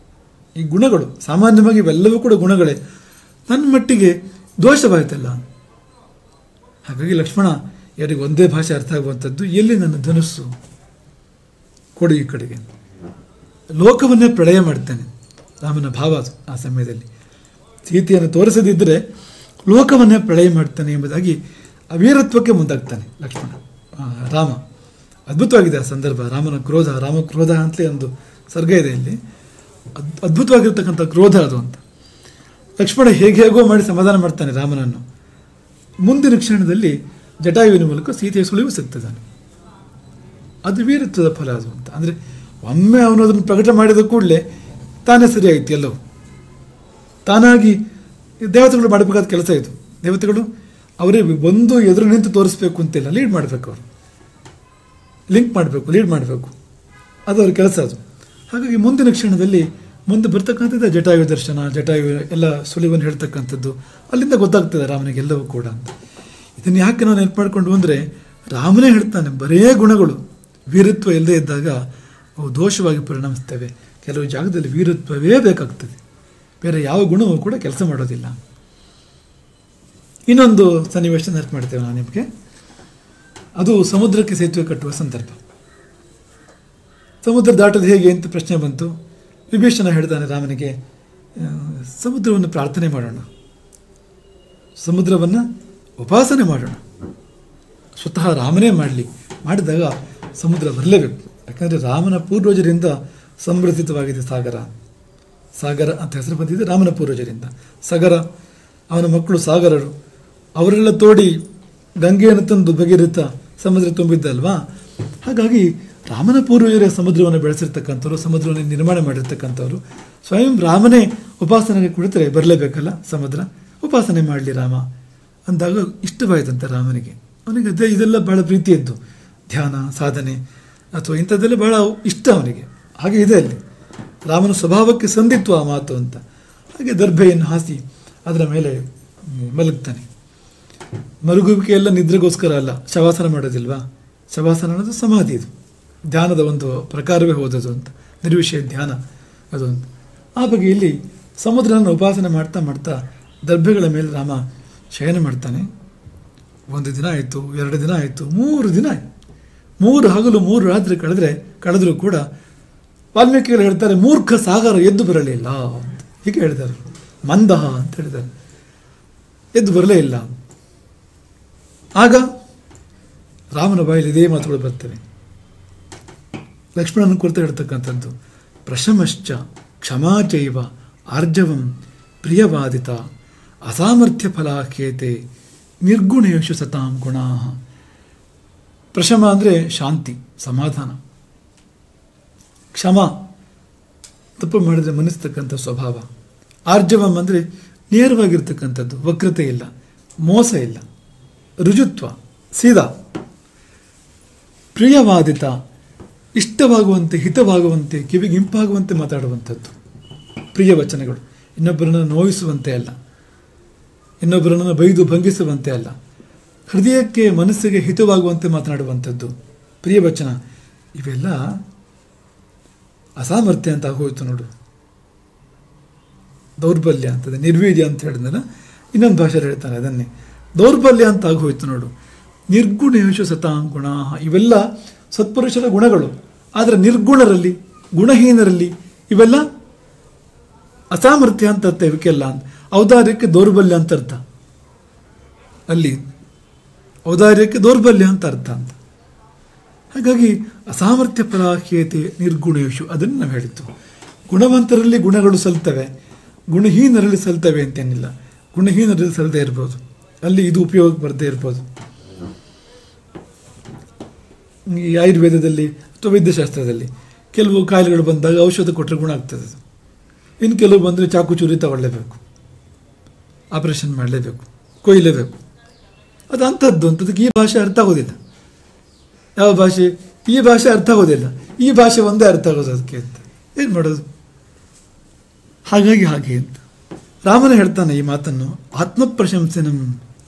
ಈ ಗುಣಗಳು ಸಾಮಾನ್ಯವಾಗಿ ಇವೆಲ್ಲವೂ ಕೂಡ ಗುಣಗಳೇ, ನನ್ನ ಮಟ್ಟಿಗೆ ದೋಷವಾಯಿತಲ್ಲ. ಹಾಗಾಗಿ ಲಕ್ಷ್ಮಣ, ಯಾರಿಗೆ ಒಂದೇ ಭಾಷೆ ಅರ್ಥ ಆಗುವಂಥದ್ದು, ಎಲ್ಲಿ ನನ್ನ ಧನುಸ್ಸು ಕೊಡು ಈ ಕಡೆಗೆ. ಲೋಕವನ್ನೇ ಪ್ರಳಯ ಮಾಡ್ತಾನೆ ರಾಮನ ಭಾವ ಆ ಸಮಯದಲ್ಲಿ. ಸೀತೆಯನ್ನು ತೋರಿಸದಿದ್ದರೆ ಲೋಕವನ್ನೇ ಪ್ರಳಯ ಮಾಡ್ತಾನೆ ಎಂಬುದಾಗಿ ಅವೀರತ್ವಕ್ಕೆ ಮುಂದಾಗ್ತಾನೆ ಲಕ್ಷ್ಮಣ. ರಾಮ ಅದ್ಭುತವಾಗಿದೆ ಆ ಸಂದರ್ಭ. ರಾಮನ ಕ್ರೋಧ, ರಾಮಕ್ರೋಧ ಅಂತಲೇ ಒಂದು ಸರ್ಗ ಇದೆ ಇಲ್ಲಿ. ಅದ್ಭುತವಾಗಿರ್ತಕ್ಕಂಥ ಕ್ರೋಧ ಅದು ಅಂತ. ಲಕ್ಷ್ಮಣ ಹೇಗೋ ಮಾಡಿ ಸಮಾಧಾನ ಮಾಡ್ತಾನೆ ರಾಮನನ್ನು. ಮುಂದಿನ ಕ್ಷಣದಲ್ಲಿ ಜಟಾಯುವಿನ ಮೂಲಕ ಸೀತೆಯ ಸುಳಿವು ಸಿಗ್ತದಾನೆ. ಅದು ವೀರತ್ವದ ಫಲ ಅದು ಅಂತ. ಅಂದರೆ ಒಮ್ಮೆ ಅವನು ಅದನ್ನು ಪ್ರಕಟ ಮಾಡಿದ ಕೂಡಲೇ ತಾನೇ ಸರಿಯಾಗಿತ್ತು ಎಲ್ಲವೂ. ತಾನಾಗಿ ದೇವತೆಗಳು ಮಾಡಬೇಕಾದ ಕೆಲಸ ಇದು. ದೇವತೆಗಳು ಅವರೇ ಒಂದು ಎದುರು ನಿಂತು ತೋರಿಸ್ಬೇಕು ಅಂತಿಲ್ಲ, ಲೀಡ್ ಮಾಡಬೇಕು, ಅವರು ಲಿಂಕ್ ಮಾಡಬೇಕು, ಲೀಡ್ ಮಾಡಬೇಕು, ಅದು ಅವ್ರ ಕೆಲಸ ಅದು. ಹಾಗಾಗಿ ಮುಂದಿನ ಕ್ಷಣದಲ್ಲಿ ಮುಂದೆ ಬರ್ತಕ್ಕಂಥದ್ದು ಜಟಾಯು ದರ್ಶನ, ಜಟಾಯು ಎಲ್ಲ ಸುಳಿವನ್ನು ಹೇಳ್ತಕ್ಕಂಥದ್ದು, ಅಲ್ಲಿಂದ ಗೊತ್ತಾಗ್ತದೆ ರಾಮನಿಗೆ ಎಲ್ಲವೂ ಕೂಡ ಅಂತ. ಇದನ್ನು ಯಾಕೆ ನಾವು ನೆನಪು ಮಾಡಿಕೊಂಡು ಅಂದರೆ, ರಾಮನೇ ಹೇಳ್ತಾನೆ, ಬರೇ ಗುಣಗಳು, ವೀರತ್ವ ಇಲ್ಲದೆ ಇದ್ದಾಗ ಅವು ದೋಷವಾಗಿ ಪರಿಣಮಿಸ್ತವೆ. ಕೆಲವು ಜಾಗದಲ್ಲಿ ವೀರತ್ವವೇ ಬೇಕಾಗ್ತದೆ, ಬೇರೆ ಯಾವ ಗುಣವೂ ಕೂಡ ಕೆಲಸ ಮಾಡೋದಿಲ್ಲ. ಇನ್ನೊಂದು ಸನ್ನಿವೇಶ ನೆನಪು ಮಾಡ್ತೇವೆ ನಾನು ನಿಮಗೆ. ಅದು ಸಮುದ್ರಕ್ಕೆ ಸೇತುವೆ ಕಟ್ಟುವ ಸಂದರ್ಭ. ಸಮುದ್ರ ದಾಟೋದು ಹೇಗೆ ಅಂತ ಪ್ರಶ್ನೆ ಬಂತು. ವಿಭೀಷಣ ಹೇಳ್ತಾನೆ ರಾಮನಿಗೆ, ಸಮುದ್ರವನ್ನು ಪ್ರಾರ್ಥನೆ ಮಾಡೋಣ, ಸಮುದ್ರವನ್ನು ಉಪಾಸನೆ ಮಾಡೋಣ, ಸ್ವತಃ ರಾಮನೇ ಮಾಡಲಿ. ಮಾಡಿದಾಗ ಸಮುದ್ರ ಬರಲೇಬೇಕು. ಯಾಕಂದರೆ ರಾಮನ ಪೂರ್ವಜರಿಂದ ಸಂರಚಿತವಾಗಿದೆ ಸಾಗರ. ಸಾಗರ ಅಂತ ಹೆಸರು ಬಂದಿದೆ ರಾಮನ ಪೂರ್ವಜರಿಂದ. ಸಾಗರ, ಅವನ ಮಕ್ಕಳು ಸಾಗರರು, ಅವರೆಲ್ಲ ತೋಡಿ ಗಂಗೆಯನ್ನು ತಂದು ಭಗೀರಥ ಸಮುದ್ರ ತುಂಬಿದ್ದಲ್ವಾ. ಹಾಗಾಗಿ ರಾಮನ ಪೂರ್ವಜರೇ ಸಮುದ್ರವನ್ನು ಬೆಳೆಸಿರ್ತಕ್ಕಂಥವ್ರು, ಸಮುದ್ರವನ್ನು ನಿರ್ಮಾಣ ಮಾಡಿರ್ತಕ್ಕಂಥವ್ರು. ಸ್ವಯಂ ರಾಮನೇ ಉಪಾಸನೆಗೆ ಕುಳಿತರೆ ಬರಲೇಬೇಕಲ್ಲ ಸಮುದ್ರ. ಉಪಾಸನೆ ಮಾಡಲಿ ರಾಮ ಅಂದಾಗ ಇಷ್ಟವಾಯಿತಂತೆ ರಾಮನಿಗೆ. ಅವನಿಗೆ ಇದೆಲ್ಲ ಬಹಳ ಪ್ರೀತಿಯದ್ದು, ಧ್ಯಾನ ಸಾಧನೆ ಅಥವಾ ಇಂಥದ್ದೆಲ್ಲ ಬಹಳ ಇಷ್ಟ ಅವನಿಗೆ. ಹಾಗೆ ಇದೆ ಅಲ್ಲಿ ರಾಮನ ಸ್ವಭಾವಕ್ಕೆ ಸಂದಿತ್ತು ಆ ಮಾತು ಅಂತ. ಹಾಗೆ ದರ್ಭೆಯನ್ನು ಹಾಸಿ ಅದರ ಮೇಲೆ ಮಲಗ್ತಾನೆ. ಮಲಗುವಿಕೆಯೆಲ್ಲ ನಿದ್ರೆಗೋಸ್ಕರ ಅಲ್ಲ, ಶವಾಸನ ಮಾಡೋದಿಲ್ವಾ. ಶವಾಸನ ಅನ್ನೋದು ಸಮಾಧಿ, ಇದು ಧ್ಯಾನದ ಒಂದು ಪ್ರಕಾರವೇ ಹೋದದು ಅಂತ, ನಿರ್ವಿಷಯ ಧ್ಯಾನ ಅದು ಅಂತ. ಆ ಬಗ್ಗೆ ಇಲ್ಲಿ ಸಮುದ್ರನ ಉಪಾಸನೆ ಮಾಡ್ತಾ ಮಾಡ್ತಾ ದರ್ಭೆಗಳ ಮೇಲೆ ರಾಮ ಶಯನ ಮಾಡ್ತಾನೆ. 1 ದಿನ ಆಯಿತು, 2 ದಿನ ಆಯಿತು, 3 ದಿನ ಆಯಿತು. 3 ಹಗಲು 3 ರಾತ್ರಿ ಕಳೆದರೂ ಕೂಡ ವಾಲ್ಮೀಕಿಗಳು ಹೇಳ್ತಾರೆ, ಮೂರ್ಖ ಸಾಗರ ಎದ್ದು ಬರಲಿಲ್ಲ ಅಂತ ಹೀಗೆ ಹೇಳಿದ್ದಾರೆ. ಮಂದಹ ಅಂತ ಹೇಳಿದ್ದಾರೆ, ಎದ್ದು ಬರಲೇ ಇಲ್ಲ. ಆಗ ರಾಮನ ಬಾಯಲ್ಲಿ ಇದೇ ಮಾತುಗಳು ಬರ್ತವೆ. ಲಕ್ಷ್ಮಣನ ಕುರಿತು ಹೇಳ್ತಕ್ಕಂಥದ್ದು, ಪ್ರಶಮಶ್ಚ ಕ್ಷಮಾಚೈವ ಆರ್ಜವಂ ಪ್ರಿಯವಾದಿತ ಅಸಾಮರ್ಥ್ಯ ಫಲಾಖ್ಯೇತೆ ನಿರ್ಗುಣೇಶು ಸತಾಂ ಗುಣಾ. ಪ್ರಶಮ ಅಂದರೆ ಶಾಂತಿ, ಸಮಾಧಾನ. ಕ್ಷಮ, ತಪ್ಪು ಮಾಡಿದರೆ ಮನ್ನಿಸ್ತಕ್ಕಂಥ ಸ್ವಭಾವ. ಆರ್ಜವಂ ಅಂದರೆ ನೇರವಾಗಿರ್ತಕ್ಕಂಥದ್ದು, ವಕ್ರತೆ ಇಲ್ಲ, ಮೋಸ ಇಲ್ಲ, ರುಜುತ್ವ, ಸೀದಾ. ಪ್ರಿಯವಾದಿತ, ಇಷ್ಟವಾಗುವಂತೆ, ಹಿತವಾಗುವಂತೆ, ಕಿವಿಗೆ ಇಂಪಾಗುವಂತೆ ಮಾತಾಡುವಂಥದ್ದು. ಪ್ರಿಯ ವಚನಗಳು, ಇನ್ನೊಬ್ಬರನ್ನು ನೋಯಿಸುವಂತೆ ಅಲ್ಲ, ಇನ್ನೊಬ್ಬರನ್ನು ಬೈದು ಭಂಗಿಸುವಂತೆ ಅಲ್ಲ, ಹೃದಯಕ್ಕೆ ಮನಸ್ಸಿಗೆ ಹಿತವಾಗುವಂತೆ ಮಾತನಾಡುವಂಥದ್ದು ಪ್ರಿಯ ವಚನ. ಇವೆಲ್ಲ ಅಸಾಮರ್ಥ್ಯ ಅಂತ ಆಗೋಯ್ತು ನೋಡು, ದೌರ್ಬಲ್ಯ ಅಂತದೆ. ನಿರ್ವೀರ್ಯ ಅಂತ ಹೇಳಿದ್ನಲ್ಲ, ಇನ್ನೊಂದು ಭಾಷೆಯಲ್ಲಿ ಹೇಳ್ತಾನೆ ಅದನ್ನೇ, ದೌರ್ಬಲ್ಯ ಅಂತ ಆಗೋಯ್ತು ನೋಡು. ನಿರ್ಗುಣೇಶು ಸತಾಂ ಗುಣ. ಇವೆಲ್ಲ ಸತ್ಪುರುಷರ ಗುಣಗಳು. ಆದರೆ ನಿರ್ಗುಣರಲ್ಲಿ, ಗುಣಹೀನರಲ್ಲಿ ಇವೆಲ್ಲ ಅಸಾಮರ್ಥ್ಯ ಅಂತ ಅರ್ಥ. ಇವಕ್ಕೆಲ್ಲ ಅಂತ ಔದಾರ್ಯಕ್ಕೆ ದೌರ್ಬಲ್ಯ ಅಂತ ಅರ್ಥ. ಅಲ್ಲಿ ಔದಾರ್ಯಕ್ಕೆ ದೌರ್ಬಲ್ಯ ಅಂತ ಅರ್ಥ ಅಂತ. ಹಾಗಾಗಿ ಅಸಾಮರ್ಥ್ಯ ಫಲಾಖ್ಯೇತೆ ನಿರ್ಗುಣೇಶು, ಅದನ್ನು ನಾವು ಹೇಳಿತ್ತು. ಗುಣವಂತರಲ್ಲಿ ಗುಣಗಳು ಸಲ್ತವೆ, ಗುಣಹೀನರಲ್ಲಿ ಸಲ್ತವೆ ಅಂತೇನಿಲ್ಲ. ಗುಣಹೀನರಲ್ಲಿ ಸಲ್ಲದೆ ಇರ್ಬೋದು, ಅಲ್ಲಿ ಇದು ಉಪಯೋಗ ಬರದೇ ಇರ್ಬೋದು. ಈ ಆಯುರ್ವೇದದಲ್ಲಿ ಅಥವಾ ವೈದ್ಯಶಾಸ್ತ್ರದಲ್ಲಿ ಕೆಲವು ಕಾಯಿಲೆಗಳು ಬಂದಾಗ ಔಷಧ ಕೊಟ್ಟರೆ ಗುಣ ಆಗ್ತದೆ. ಇನ್ನು ಕೆಲವು ಬಂದರೆ ಚಾಕು ಚೂರಿ ತಗೊಳ್ಳೇಬೇಕು, ಆಪರೇಷನ್ ಮಾಡಲೇಬೇಕು, ಕೊಯ್ಯಲೇಬೇಕು. ಅದು ಅಂಥದ್ದು ಅಂತದಕ್ಕೆ ಈ ಭಾಷೆ ಅರ್ಥ ಆಗೋದಿಲ್ಲ. ಯಾವ ಭಾಷೆ? ಈ ಭಾಷೆ ಅರ್ಥ ಆಗೋದಿಲ್ಲ, ಈ ಭಾಷೆ ಒಂದೇ ಅರ್ಥ ಆಗೋದು ಅದಕ್ಕೆ ಅಂತ. ಏನು ಮಾಡೋದು? ಹಾಗಾಗಿ ಹಾಗೆ ಅಂತ ರಾಮನ ಹೇಳ್ತಾನೆ ಈ ಮಾತನ್ನು. ಆತ್ಮಪ್ರಶಂಸನಂ,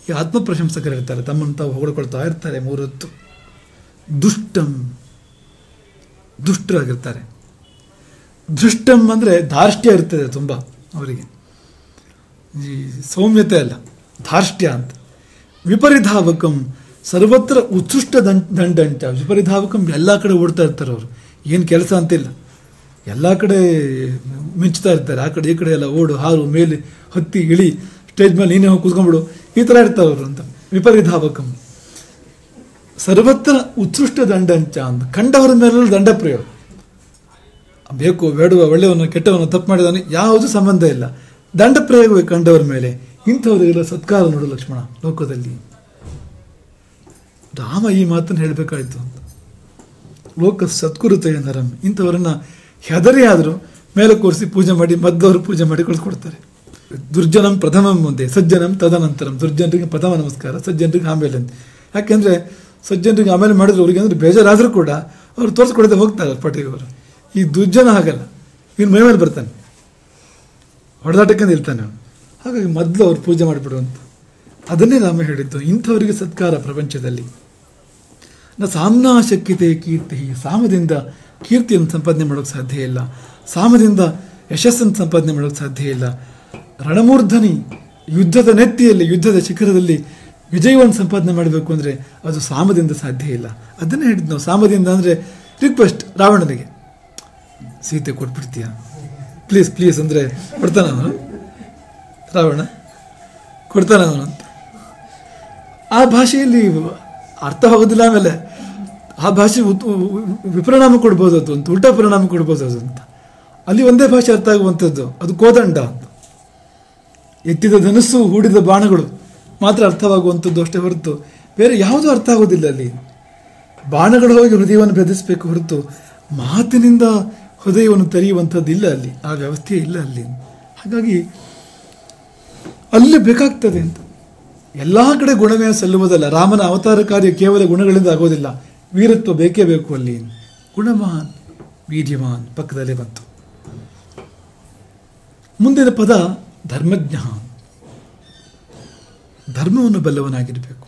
ಈ ಆತ್ಮಪ್ರಶಂಸಕರು ಇರ್ತಾರೆ, ತಮ್ಮನ್ನು ತಾವು ಹೊಗಳ್ಕೊಳ್ತಾ ಇರ್ತಾರೆ 3 ಹೊತ್ತು. ದುಷ್ಟಂ, ದುಷ್ಟರಾಗಿರ್ತಾರೆ. ದೃಷ್ಟಂ ಅಂದರೆ ಧಾರ್ಷ್ಟ್ಯ ಇರ್ತದೆ ತುಂಬ ಅವರಿಗೆ, ಈ ಸೌಮ್ಯತೆ ಅಲ್ಲ, ಧಾರ್ಷ್ಟ್ಯ ಅಂತ. ವಿಪರಿಧಾವಕಂ, ಸರ್ವತ್ರ ಉತ್ಸೃಷ್ಟ ದಂಡಂಚ. ವಿಪರಿಧಾವಕಂ, ಎಲ್ಲ ಕಡೆ ಓಡ್ತಾ ಇರ್ತಾರೆ ಅವರು, ಏನು ಕೆಲಸ ಅಂತಿಲ್ಲ, ಎಲ್ಲ ಕಡೆ ಮಿಂಚ್ತಾ ಇರ್ತಾರೆ. ಆ ಕಡೆ ಈ ಕಡೆ ಎಲ್ಲ ಓಡು, ಹಾರು, ಮೇಲೆ ಹತ್ತಿ ಇಳಿ, ಸ್ಟೇಜ್ ಮೇಲೆ ನೀನೇ ಹೋಗಿ ಕೂತ್ಕೊಂಡ್ಬಿಡು, ಈ ಥರ ಇರ್ತಾರೆ ಅವರು ಅಂತ. ವಿಪರಿಧಾವಕಂ. ಸರ್ವತ್ರ ಉತ್ಸೃಷ್ಟ ದಂಡಂಚ ಅಂತ, ಕಂಡವರ ಮೇಲೆಲ್ಲ ದಂಡ ಪ್ರಯೋಗ. ಬೇಕು ಬೇಡುವ, ಒಳ್ಳೆಯವನು ಕೆಟ್ಟವನು, ತಪ್ಪು ಮಾಡಿದವನು, ಯಾವುದೂ ಸಂಬಂಧ ಇಲ್ಲ, ದಂಡ ಪ್ರಯೋಗವೇ ಕಂಡವರ ಮೇಲೆ. ಇಂಥವರಿಗೆಲ್ಲ ಸತ್ಕಾರ ನೋಡು ಲಕ್ಷ್ಮಣ ಲೋಕದಲ್ಲಿ. ರಾಮ ಈ ಮಾತನ್ನು ಹೇಳಬೇಕಾಯ್ತು ಅಂತ. ಲೋಕ ಸತ್ಕುರುತೆಯ ನರಂ, ಇಂಥವರನ್ನ ಹೆದರಿ ಆದರೂ ಮೇಲೆ ಕೂರಿಸಿ ಪೂಜೆ ಮಾಡಿ, ಮದ್ದವರು ಪೂಜೆ ಮಾಡಿ ಕಳಿಸ್ಕೊಡ್ತಾರೆ. ದುರ್ಜನಂ ಪ್ರಥಮಂ ಮುಂದೆ, ಸಜ್ಜನಂ ತದನಂತರಂ. ದುರ್ಜನರಿಗೆ ಪ್ರಥಮ ನಮಸ್ಕಾರ, ಸಜ್ಜನರಿಗೆ ಆಮೇಲೆ ಅಂತ. ಯಾಕೆಂದರೆ ಸಜ್ಜನರಿಗೆ ಆಮೇಲೆ ಮಾಡಿದ್ರು ಅವ್ರಿಗೆ ಅಂದರೆ ಬೇಜಾರಾದರೂ ಕೂಡ ಅವ್ರು ತೋರಿಸ್ಕೊಡದೆ ಹೋಗ್ತಾರೆ ಪಟ್ಟಿಗೆ ಅವರು. ಈ ದುರ್ಜನ ಹಾಗಲ್ಲ, ಇನ್ನು ಮೈ ಮೇಲೆ ಬರ್ತಾನೆ, ಹೊಡೆದಾಟಕ್ಕೆ ನಿಲ್ತಾನೆ ಅವನು. ಹಾಗಾಗಿ ಮೊದಲು ಅವ್ರು ಪೂಜೆ ಮಾಡಿಬಿಡುವಂತ. ಅದನ್ನೇ ರಾಮ ಹೇಳಿದ್ದು, ಇಂಥವರಿಗೆ ಸತ್ಕಾರ ಪ್ರಪಂಚದಲ್ಲಿ. ನ ಸಾಮ್ನಾಶಕ್ಯತೆ ಕೀರ್ತಿ, ಸಾಮದಿಂದ ಕೀರ್ತಿಯನ್ನು ಸಂಪಾದನೆ ಮಾಡೋಕ್ಕೆ ಸಾಧ್ಯ ಇಲ್ಲ, ಸಾಮದಿಂದ ಯಶಸ್ಸನ್ನು ಸಂಪಾದನೆ ಮಾಡೋಕ್ಕೆ ಸಾಧ್ಯ ಇಲ್ಲ. ರಣಮೂರ್ಧನಿ, ಯುದ್ಧದ ನೆತ್ತಿಯಲ್ಲಿ, ಯುದ್ಧದ ಶಿಖರದಲ್ಲಿ ವಿಜಯವನ್ನು ಸಂಪಾದನೆ ಮಾಡಬೇಕು ಅಂದರೆ ಅದು ಸಾಮದಿಂದ ಸಾಧ್ಯ ಇಲ್ಲ. ಅದನ್ನೇ ಹೇಳಿದ್ದು ನಾವು. ಸಾಮದಿಂದ ಅಂದರೆ ರಿಕ್ವೆಸ್ಟ್ ರಾವಣನಿಗೆ, ಸೀತೆ ಕೊಟ್ಬಿಡ್ತೀಯ ಪ್ಲೀಸ್ ಪ್ಲೀಸ್ ಅಂದರೆ ಕೊಡ್ತಾನ ಅವನು ರಾವಣ ಕೊಡ್ತಾನ ಅವನು ಅಂತ. ಆ ಭಾಷೆಯಲ್ಲಿ ಅರ್ಥವಾಗೋದಿಲ್ಲ. ಆಮೇಲೆ ಆ ಭಾಷೆ ವಿಪರಿಣಾಮ ಕೊಡ್ಬೋದು, ಅದು ಅಂತ ಉಲ್ಟಾ ಪರಿಣಾಮ ಕೊಡ್ಬೋದು ಅದು ಅಂತ. ಅಲ್ಲಿ ಒಂದೇ ಭಾಷೆ ಅರ್ಥ ಆಗುವಂಥದ್ದು, ಅದು ಕೋದಂಡ ಅಂತ. ಎತ್ತಿದ ಧನಸ್ಸು ಹೂಡಿದ ಬಾಣಗಳು ಮಾತ್ರ ಅರ್ಥವಾಗುವಂಥದ್ದು ಅಷ್ಟೇ ಹೊರತು ಬೇರೆ ಯಾವುದೂ ಅರ್ಥ ಆಗೋದಿಲ್ಲ. ಅಲ್ಲಿ ಬಾಣಗಳು ಹೋಗಿ ಹೃದಯವನ್ನು ಬೆದರಿಸಬೇಕು ಹೊರತು ಮಾತಿನಿಂದ ಹೃದಯವನ್ನು ತೆರೆಯುವಂಥದ್ದು ಇಲ್ಲ, ಅಲ್ಲಿ ಆ ವ್ಯವಸ್ಥೆ ಇಲ್ಲ ಅಲ್ಲಿ. ಹಾಗಾಗಿ ಅಲ್ಲಿ ಬೇಕಾಗ್ತದೆ ಅಂತ. ಎಲ್ಲ ಕಡೆ ಗುಣವೇ ಸಲ್ಲುವುದಲ್ಲ. ರಾಮನ ಅವತಾರ ಕಾರ್ಯ ಕೇವಲ ಗುಣಗಳಿಂದ ಆಗೋದಿಲ್ಲ, ವೀರತ್ವ ಬೇಕೇ ಬೇಕು ಅಲ್ಲಿ. ಗುಣಮಾನ್ ವೀರ್ಯಮಾನ್ ಪಕ್ಕದಲ್ಲೇ ಬಂತು. ಮುಂದಿನ ಪದ ಧರ್ಮಜ್ಞ. ಧರ್ಮವನ್ನು ಬಲ್ಲವನಾಗಿರಬೇಕು,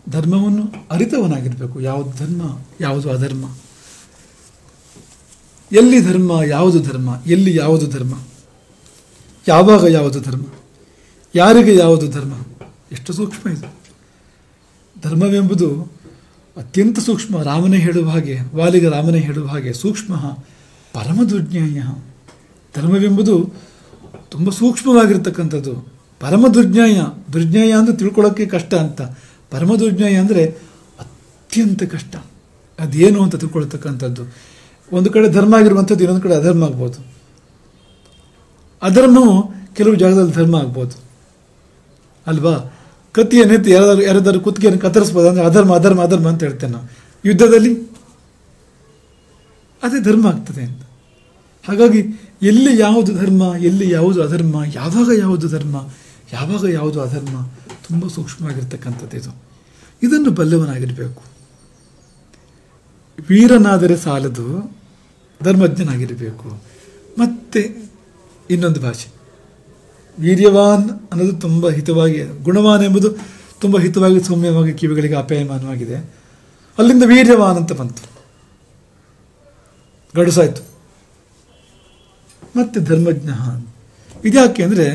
ಧರ್ಮವನ್ನು ಅರಿತವನಾಗಿರಬೇಕು. ಯಾವುದು ಧರ್ಮ, ಯಾವುದು ಅಧರ್ಮ, ಎಲ್ಲಿ ಧರ್ಮ, ಯಾವುದು ಧರ್ಮ, ಎಲ್ಲಿ ಯಾವುದು ಧರ್ಮ, ಯಾವಾಗ ಯಾವುದು ಧರ್ಮ, ಯಾರಿಗೆ ಯಾವುದು ಧರ್ಮ, ಎಷ್ಟು ಸೂಕ್ಷ್ಮ ಇದು. ಧರ್ಮವೆಂಬುದು ಅತ್ಯಂತ ಸೂಕ್ಷ್ಮ. ರಾಮನೇ ಹೇಳುವ ಹಾಗೆ, ವಾಲಿಗ ರಾಮನೇ ಹೇಳುವ ಹಾಗೆ, ಸೂಕ್ಷ್ಮ ಪರಮದುರ್ಜ್ಞೇಯ. ಧರ್ಮವೆಂಬುದು ತುಂಬ ಸೂಕ್ಷ್ಮವಾಗಿರ್ತಕ್ಕಂಥದ್ದು. ಪರಮ ದುರ್ಜ್ಞೇಯ. ದುರ್ಜ್ಞೇಯ ಅಂದರೆ ತಿಳ್ಕೊಳ್ಳೋಕ್ಕೆ ಕಷ್ಟ ಅಂತ, ಪರಮ ದುರ್ಜ್ಞೇಯ ಅಂದರೆ ಅತ್ಯಂತ ಕಷ್ಟ. ಅದೇನು ಅಂತ ತಿಳ್ಕೊಳ್ತಕ್ಕಂಥದ್ದು. ಒಂದು ಕಡೆ ಧರ್ಮ ಆಗಿರುವಂಥದ್ದು ಇನ್ನೊಂದು ಕಡೆ ಅಧರ್ಮ ಆಗ್ಬೋದು. ಅಧರ್ಮವು ಕೆಲವು ಜಾಗದಲ್ಲಿ ಧರ್ಮ ಆಗ್ಬೋದು ಅಲ್ವಾ. ಕತ್ತಿಯನ್ನೆತ್ತಿ ಯಾರಾದರೂ ಕುತ್ತಿಗೆಯನ್ನು ಕತ್ತರಿಸ್ಬೋದು ಅಂದರೆ ಅಧರ್ಮ ಅಧರ್ಮ ಅಧರ್ಮ ಅಂತ ಹೇಳ್ತೇನೆ ನಾವು. ಯುದ್ಧದಲ್ಲಿ ಅದೇ ಧರ್ಮ ಆಗ್ತದೆ ಅಂತ. ಹಾಗಾಗಿ ಎಲ್ಲಿ ಯಾವುದು ಧರ್ಮ, ಎಲ್ಲಿ ಯಾವುದು ಅಧರ್ಮ, ಯಾವಾಗ ಯಾವುದು ಧರ್ಮ, ಯಾವಾಗ ಯಾವುದು ಅಧರ್ಮ, ತುಂಬ ಸೂಕ್ಷ್ಮವಾಗಿರ್ತಕ್ಕಂಥದ್ದು ಇದು. ಇದನ್ನು ಬಲ್ಲವನಾಗಿರಬೇಕು. ವೀರನಾದರೆ ಸಾಲದು, ಧರ್ಮಜ್ಞನಾಗಿರಬೇಕು. ಮತ್ತೆ ಇನ್ನೊಂದು ಭಾಷೆ ವೀರ್ಯವಾನ್ ಅನ್ನೋದು ತುಂಬ ಹಿತವಾಗಿ, ಗುಣವಾನ್ ಎಂಬುದು ತುಂಬ ಹಿತವಾಗಿ ಸೌಮ್ಯವಾಗಿ ಕಿವಿಗಳಿಗೆ ಅಪಾಯಮಾನವಾಗಿದೆ. ಅಲ್ಲಿಂದ ವೀರ್ಯವಾನ್ ಅಂತ ಬಂತು, ಗಡುಸಾಯ್ತು. ಮತ್ತೆ ಧರ್ಮಜ್ಞ. ಇದ್ಯಾಕೆ ಅಂದರೆ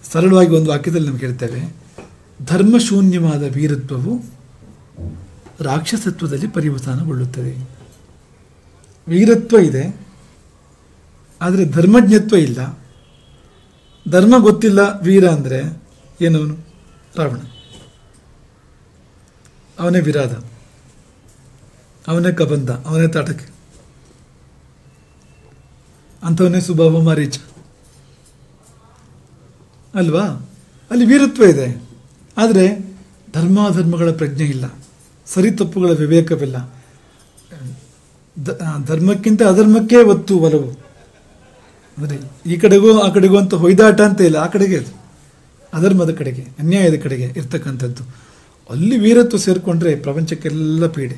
ಸರಳವಾಗಿ ಒಂದು ವಾಕ್ಯದಲ್ಲಿ ನಮ್ಗೆ ಹೇಳ್ತೇವೆ, ಧರ್ಮಶೂನ್ಯವಾದ ವೀರತ್ವವು ರಾಕ್ಷಸತ್ವದಲ್ಲಿ ಪರಿವರ್ತನಗೊಳ್ಳುತ್ತದೆ. ವೀರತ್ವ ಇದೆ, ಆದರೆ ಧರ್ಮಜ್ಞತ್ವ ಇಲ್ಲ. ಧರ್ಮ ಗೊತ್ತಿಲ್ಲ ವೀರ ಅಂದರೆ ಏನವನು? ರಾವಣ. ಅವನೇ ವಿರಾಧ, ಅವನೇ ಕಬಂಧ, ಅವನೇ ತಾಟಕ, ಅಂಥವನೇ ಸುಭಾವ ಮಾರೀಚ ಅಲ್ವಾ. ಅಲ್ಲಿ ವೀರತ್ವ ಇದೆ, ಆದರೆ ಧರ್ಮಾಧರ್ಮಗಳ ಪ್ರಜ್ಞೆ ಇಲ್ಲ, ಸರಿ ತಪ್ಪುಗಳ ವಿವೇಕವಿಲ್ಲ. ಧರ್ಮಕ್ಕಿಂತ ಅಧರ್ಮಕ್ಕೆ ಒತ್ತು ಒಲವು. ಅಂದರೆ ಈ ಕಡೆಗೂ ಆ ಕಡೆಗೂ ಅಂತ ಹೊಯ್ದಾಟ ಅಂತ ಇಲ್ಲ, ಆ ಕಡೆಗೆ ಅದು ಅಧರ್ಮದ ಕಡೆಗೆ, ಅನ್ಯಾಯದ ಕಡೆಗೆ ಇರ್ತಕ್ಕಂಥದ್ದು. ಅಲ್ಲಿ ವೀರತ್ವ ಸೇರಿಕೊಂಡ್ರೆ ಪ್ರಪಂಚಕ್ಕೆಲ್ಲ ಪೀಡೆ.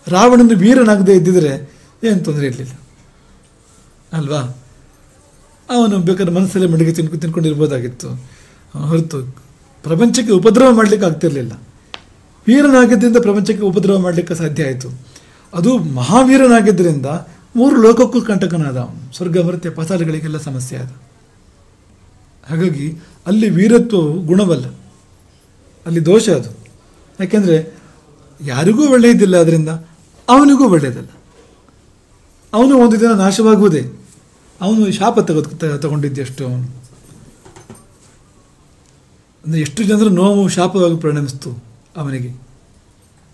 ರಾವಣನ ವೀರನಾಗದೇ ಇದ್ದಿದ್ರೆ ಏನು ತೊಂದರೆ ಇರಲಿಲ್ಲ ಅಲ್ವಾ. ಅವನು ಬೇಕಾದ್ರೆ ಮನಸ್ಸಲ್ಲೇ ಮಡಿಗೆ ತಿನ್ಕೊಂಡಿರ್ಬೋದಾಗಿತ್ತು ಹೊರತು ಪ್ರಪಂಚಕ್ಕೆ ಉಪದ್ರವ ಮಾಡಲಿಕ್ಕೆ ಆಗ್ತಿರ್ಲಿಲ್ಲ. ವೀರನಾಗಿದ್ದರಿಂದ ಪ್ರಪಂಚಕ್ಕೆ ಉಪದ್ರವ ಮಾಡಲಿಕ್ಕೆ ಸಾಧ್ಯ ಆಯಿತು. ಅದು ಮಹಾವೀರನಾಗಿದ್ದರಿಂದ 3 ಲೋಕಕ್ಕೂ ಕಂಟಕನಾದ ಅವನು. ಸ್ವರ್ಗ ಮರ್ತ್ಯ ಪಾತಾಳಗಳಿಗೆಲ್ಲ ಸಮಸ್ಯೆ ಆದ. ಹಾಗಾಗಿ ಅಲ್ಲಿ ವೀರತ್ವವು ಗುಣವಲ್ಲ, ಅಲ್ಲಿ ದೋಷ ಅದು. ಯಾಕೆಂದರೆ ಯಾರಿಗೂ ಒಳ್ಳೆಯದಿಲ್ಲ, ಅದರಿಂದ ಅವನಿಗೂ ಒಳ್ಳೆಯದಲ್ಲ. ಅವನು ಒಂದು ದಿನ ನಾಶವಾಗುವುದೇ. ಅವನು ಶಾಪ ತಗೊಂಡಿದ್ದೆಷ್ಟು ಅವನು. ಅಂದರೆ ಎಷ್ಟು ಜನರ ನೋವು ಶಾಪವಾಗಿ ಪರಿಣಮಿಸ್ತು ಅವನಿಗೆ.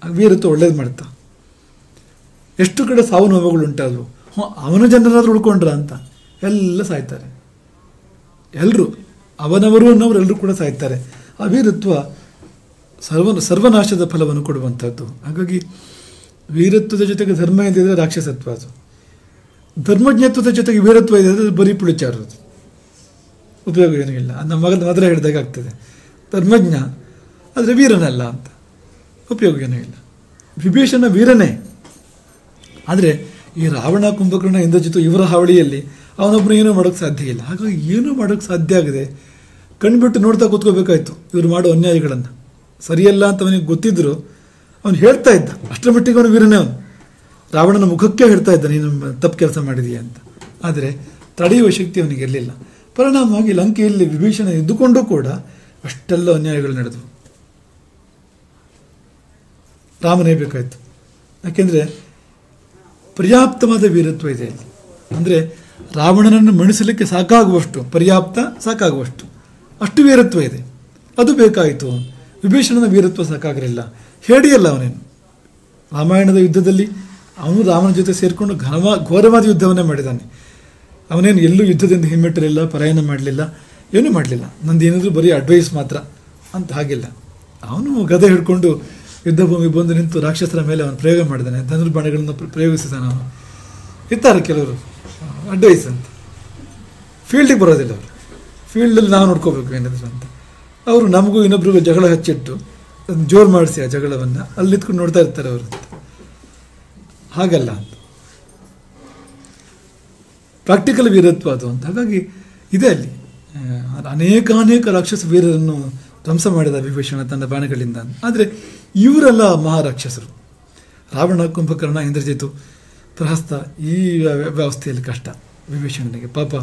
ವೀರತ್ವ ಒಳ್ಳೇದು ಮಾಡ್ತಾ. ಎಷ್ಟು ಕಡೆ ಸಾವು ನೋವುಗಳು ಉಂಟಾದವು. ಅವನ ಜನರಾದರೂ ಉಳ್ಕೊಂಡ್ರ ಅಂತ ಎಲ್ಲ ಸಾಯ್ತಾರೆ. ಎಲ್ಲರೂ ಅವನವರು ಅನ್ನೋರು ಎಲ್ಲರೂ ಕೂಡ ಸಾಯ್ತಾರೆ. ಆ ವೀರತ್ವ ಸರ್ವನಾಶದ ಫಲವನ್ನು ಕೊಡುವಂಥದ್ದು. ಹಾಗಾಗಿ ವೀರತ್ವದ ಜೊತೆಗೆ ಧರ್ಮ ಇದ್ದಿದ್ರೆ ರಾಕ್ಷಸತ್ವ ಅದು. ಧರ್ಮಜ್ಞತ್ವದ ಜೊತೆಗೆ ವೀರತ್ವ ಇದೆ ಅಂದರೆ ಬರೀ ಪುಳಿಚಾರದು, ಉಪಯೋಗ ಏನೂ ಇಲ್ಲ. ನಮ್ಮ ಮಗನ ಮಾತ್ರ ಹೇಳಿದಾಗ ಆಗ್ತದೆ. ಧರ್ಮಜ್ಞ ಆದರೆ ವೀರನಲ್ಲ ಅಂತ, ಉಪಯೋಗ ಏನೂ ಇಲ್ಲ. ವಿಭೀಷಣ ವೀರನೇ, ಆದರೆ ಈ ರಾವಣ ಕುಂಭಕರ್ಣ ಇಂದ್ರಜಿತು ಇವರ ಹಾವಳಿಯಲ್ಲಿ ಅವನೊಬ್ಬನು ಏನೂ ಮಾಡೋಕ್ಕೆ ಸಾಧ್ಯ ಇಲ್ಲ. ಹಾಗಾಗಿ ಏನೂ ಮಾಡೋಕ್ಕೆ ಸಾಧ್ಯ ಆಗಿದೆ. ಕಣ್ಬಿಟ್ಟು ನೋಡ್ತಾ ಕೂತ್ಕೋಬೇಕಾಯ್ತು ಇವರು ಮಾಡೋ ಅನ್ಯಾಯಗಳನ್ನು. ಸರಿಯಲ್ಲ ಅಂತ ಅವನಿಗೆ ಗೊತ್ತಿದ್ರು ಅವನು ಹೇಳ್ತಾ ಇದ್ದ. ಅಷ್ಟರ ಮಟ್ಟಿಗೆ ಅವನು ವೀರನೇ. ಅವನು ರಾವಣನ ಮುಖಕ್ಕೆ ಹೇಳ್ತಾ ಇದ್ದ, ನೀನು ತಪ್ಪು ಕೆಲಸ ಮಾಡಿದೀಯ ಅಂತ. ಆದರೆ ತಡೆಯುವ ಶಕ್ತಿ ಅವನಿಗೆ ಇರಲಿಲ್ಲ. ಪರಿಣಾಮವಾಗಿ ಲಂಕೆಯಲ್ಲಿ ವಿಭೀಷಣ ಇದ್ದುಕೊಂಡು ಕೂಡ ಅಷ್ಟೆಲ್ಲ ಅನ್ಯಾಯಗಳು ನಡೆದವು. ರಾಮನೇ ಬೇಕಾಯಿತು. ಯಾಕೆಂದರೆ ಪರ್ಯಾಪ್ತವಾದ ವೀರತ್ವ ಇದೆ ಇಲ್ಲಿ. ಅಂದರೆ ರಾವಣನನ್ನು ಮಣಿಸಲಿಕ್ಕೆ ಸಾಕಾಗುವಷ್ಟು, ಪರ್ಯಾಪ್ತ ಸಾಕಾಗುವಷ್ಟು ಅಷ್ಟು ವೀರತ್ವ ಇದೆ. ಅದು ಬೇಕಾಯಿತು. ವಿಭೀಷಣನ ವೀರತ್ವ ಸಾಕಾಗಲಿಲ್ಲ. ಹೇಳಿಯಲ್ಲ ಅವನೇನು ರಾಮಾಯಣದ ಯುದ್ಧದಲ್ಲಿ ಅವನು ರಾಮನ ಜೊತೆ ಸೇರಿಕೊಂಡು ಘೋರವಾದ ಯುದ್ಧವನ್ನೇ ಮಾಡಿದ್ದಾನೆ. ಅವನೇನು ಎಲ್ಲೂ ಯುದ್ಧದಿಂದ ಹಿಮ್ಮೆಟ್ಟಲಿಲ್ಲ, ಪಲಾಯನ ಮಾಡಲಿಲ್ಲ, ಏನೂ ಮಾಡಲಿಲ್ಲ. ನಂದೇನಿದ್ರು ಬರೀ ಅಡ್ವೈಸ್ ಮಾತ್ರ ಅಂತ ಹಾಗಿಲ್ಲ. ಅವನು ಗದೆ ಹಿಡ್ಕೊಂಡು ಯುದ್ಧ ಭೂಮಿ ಬಂದು ನಿಂತು ರಾಕ್ಷಸರ ಮೇಲೆ ಅವನು ಪ್ರಯೋಗ ಮಾಡಿದ್ದಾನೆ, ಧನುರ್ಬಾಣಗಳನ್ನು ಪ್ರಯೋಗಿಸಿದ್ದಾನೆ. ಅವನು ಇರ್ತಾರೆ ಕೆಲವರು ಅಡ್ವೈಸ್ ಅಂತ, ಫೀಲ್ಡಿಗೆ ಬರೋದಿಲ್ಲ ಅವರು. ಫೀಲ್ಡಲ್ಲಿ ನಾವು ನೋಡ್ಕೋಬೇಕು ಏನಾದರೂ ಅಂತ. ಅವರು ನಮಗೂ ಇನ್ನೊಬ್ರಿಗೂ ಜಗಳ ಹಚ್ಚಿಟ್ಟು ಅದನ್ನು ಜೋರು ಮಾಡಿಸಿ ಆ ಜಗಳವನ್ನು ಅಲ್ಲಿ ನಿಂತ್ಕೊಂಡು ನೋಡ್ತಾ ಇರ್ತಾರೆ ಅವರು. ಹಾಗಲ್ಲ ಅಂತ ಪ್ರಾಕ್ಟಿಕಲ್ ವೀರತ್ವ ಅದು ಅಂತ. ಹಾಗಾಗಿ ಇದೆ ಅಲ್ಲಿ ಅನೇಕ ರಾಕ್ಷಸ ವೀರರನ್ನು ಧ್ವಂಸ ಮಾಡಿದ ವಿಭೀಷಣ ತನ್ನ ಬಾಣಗಳಿಂದ. ಆದರೆ ಇವರೆಲ್ಲ ಮಹಾರಾಕ್ಷಸರು. ರಾವಣ, ಕುಂಭಕರ್ಣ, ಇಂದ್ರಜಿತು, ಪ್ರಹಸ್ತ, ಈ ವ್ಯವಸ್ಥೆಯಲ್ಲಿ ಕಷ್ಟ ವಿಭೀಷಣನಿಗೆ. ಪಾಪ